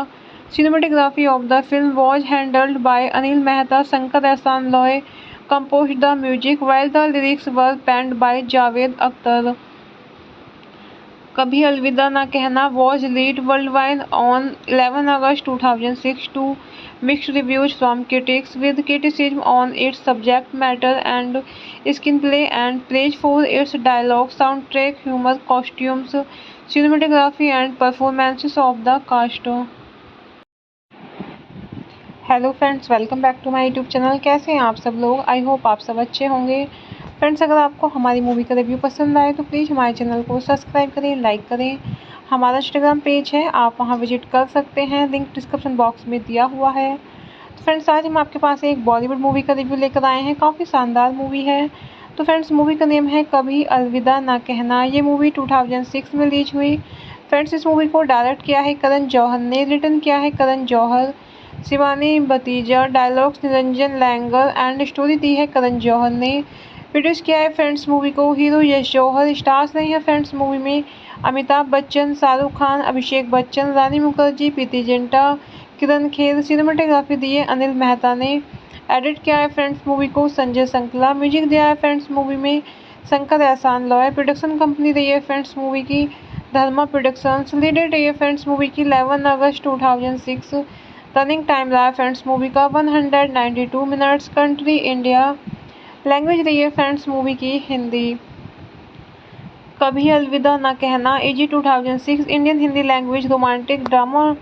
cinematography of the film was handled by Anil Mehta. Shankar Ehsaan Loy composed the music, while the lyrics were penned by Javed Akhtar. कभी अलविदा ना कहना was released worldwide on 11 August 2006 to mixed reviews from critics, with criticism on its subject matter and screenplay and praise for its dialogue, soundtrack, humor, costumes, cinematography and performances of the cast. Hello friends, welcome back to my YouTube channel. कैसे हैं आप सब लोग? I hope आप सब अच्छे होंगे। Friends अगर आपको हमारी मूवी का रिव्यू पसंद आए तो प्लीज़ हमारे चैनल को सब्सक्राइब करें, लाइक करें। हमारा इंस्टाग्राम पेज है, आप वहां विजिट कर सकते हैं, लिंक डिस्क्रिप्शन बॉक्स में दिया हुआ है। तो फ्रेंड्स आज हम आपके पास एक बॉलीवुड मूवी का रिव्यू लेकर आए हैं। काफ़ी शानदार मूवी है। तो फ्रेंड्स मूवी का नेम है कभी अलविदा ना कहना। ये मूवी 2006 में रिलीज हुई। फ्रेंड्स इस मूवी को डायरेक्ट किया है करण जौहर ने, रिटन किया है करण जौहर, शिवानी भतीजा, dialogues Niranjan Iyengar and story दी है करण जौहर ने। प्रोड्यूस किया है फ्रेंड्स मूवी को हीरो यश जौहर। स्टार्स रहे हैं फ्रेंड्स मूवी में अमिताभ बच्चन, शाहरुख खान, अभिषेक बच्चन, रानी मुखर्जी, प्रीति जिंटा, किरण खेर। सिनेमेटोग्राफी दी है अनिल मेहता ने। एडिट किया है फ्रेंड्स मूवी को संजय संकला। म्यूजिक दिया है फ्रेंड्स मूवी में शंकर एहसान लॉय। प्रोडक्शन कंपनी रही है फ्रेंड्स मूवी की धर्मा प्रोडक्शंस। लीड डेट रही है फ्रेंड्स मूवी की 11 अगस्त 2006। रनिंग टाइम रहा है फ्रेंड्स मूवी का 192 मिनट्स। Country India. लैंग्वेज रही है फ्रेंड्स मूवी की हिंदी। कभी अलविदा ना कहना AG 2006 Indian Hindi language romantic drama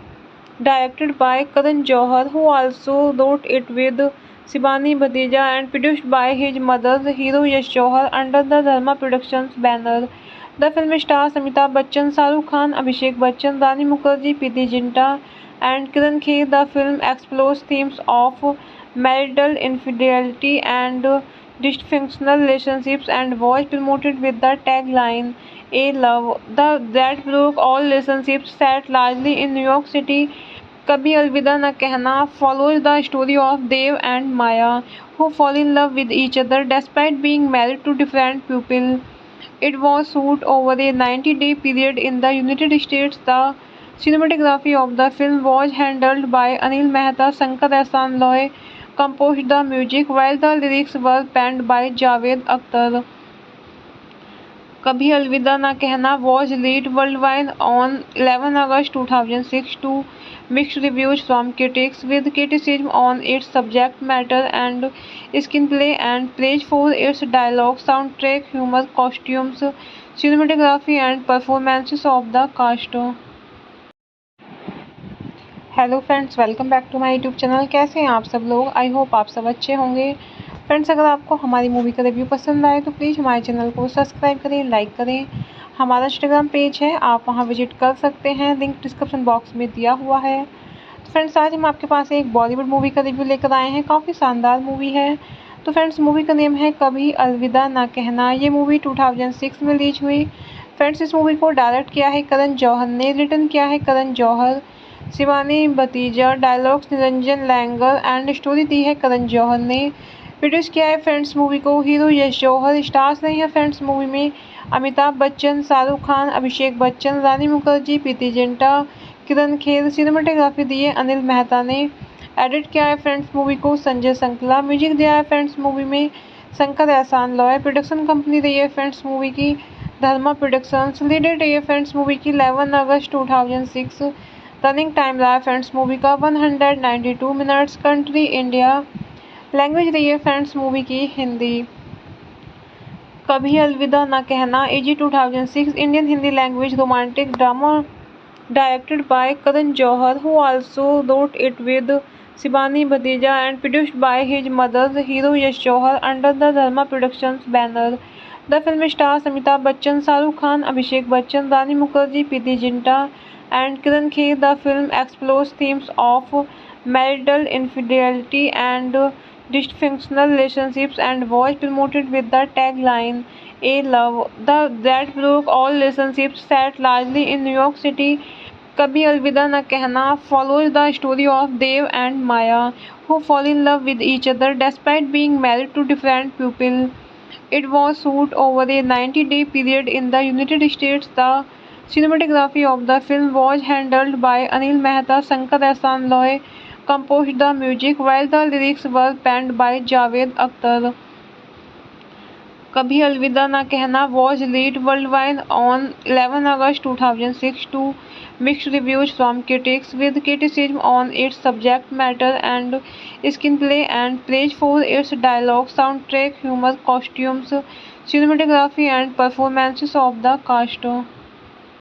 directed by Karan Johar, who also wrote it with Shivani Bhadeja and produced by his mother, hero Yash Johar, under the Dharma Productions banner. The film stars Amitabh Bachchan, Shahrukh Khan, Abhishek Bachchan, Rani Mukherjee, Preeti Zinta, and Kiran Kher. The film explores themes of marital infidelity and dysfunctional relationships and was promoted with the tagline "A Love that broke all relationships." Set largely in New York City, कभी अलविदा न कहना follows the story of Dev and Maya, who fall in love with each other despite being married to different people. It was shot over a 90-day period in the United States. The cinematography of the film was handled by Anil Mehta. Shankar Ehsaan Loy composed the music, while the lyrics were penned by Javed Akhtar. कभी अलविदा ना कहना was released worldwide on 11 August 2006 to mixed reviews from critics, with criticism on its subject matter and screenplay and praise for its dialogue, soundtrack, humor, costumes, cinematography and performances of the cast. Hello friends, welcome back to my YouTube channel. कैसे हैं आप सब लोग? I hope आप सब अच्छे होंगे। Friends अगर आपको हमारी मूवी का रिव्यू पसंद आए तो प्लीज़ हमारे चैनल को सब्सक्राइब करें, लाइक करें। हमारा इंस्टाग्राम पेज है, आप वहां विजिट कर सकते हैं, लिंक डिस्क्रिप्शन बॉक्स में दिया हुआ है। तो फ्रेंड्स आज हम आपके पास एक बॉलीवुड मूवी का रिव्यू लेकर आए हैं। काफ़ी शानदार मूवी है। तो फ्रेंड्स मूवी का नेम है कभी अलविदा ना कहना। ये मूवी 2006 में रिलीज हुई। फ्रेंड्स इस मूवी को डायरेक्ट किया है करण जौहर ने, रिटन किया है करण जौहर, शिवानी भतीजा, dialogues Niranjan Iyengar and story दी है करण जौहर ने। प्रोड्यूस किया है फ्रेंड्स मूवी को हीरो यश जौहर। स्टार्स रहे हैं फ्रेंड्स मूवी में अमिताभ बच्चन, शाहरुख खान, अभिषेक बच्चन, रानी मुखर्जी, प्रीति जिंटा, किरण खेर। सिनेमेटोग्राफी दी है अनिल मेहता ने। एडिट किया है फ्रेंड्स मूवी को संजय संकला। म्यूजिक दिया है फ्रेंड्स मूवी में शंकर एहसान लॉय। प्रोडक्शन कंपनी रही है फ्रेंड्स मूवी की धर्मा प्रोडक्शंस। लीड डेट रही है फ्रेंड्स मूवी की 11 अगस्त 2006। रनिंग टाइम रहा है फ्रेंड्स मूवी का 192 मिनट्स। Country India. लैंग्वेज रही है फ्रेंड्स मूवी की हिंदी। कभी अलविदा ना कहना AG 2006 Indian Hindi language romantic drama directed by Karan Johar, who also wrote it with Shivani Bhadeja and produced by his mother, hero Yash Johar, under the Dharma Productions banner. The film stars Amitabh Bachchan, Shahrukh Khan, Abhishek Bachchan, Rani Mukherjee, Preeti Zinta, and Kiran Kher. The film explores themes of marital infidelity and dysfunctional relationships and was promoted with the tagline "A Love that broke all relationships." Set largely in New York City, कभी अलविदा न कहना follows the story of Dev and Maya, who fall in love with each other despite being married to different people. It was shot over a 90-day period in the United States. The cinematography of the film was handled by Anil Mehta. Shankar Ehsaan Loy composed the music, while the lyrics were penned by Javed Akhtar. कभी अलविदा ना कहना was released worldwide on 11 August 2006 to mixed reviews from critics, with criticism on its subject matter and screenplay and praise for its dialogue, soundtrack, humor, costumes, cinematography and performances of the cast.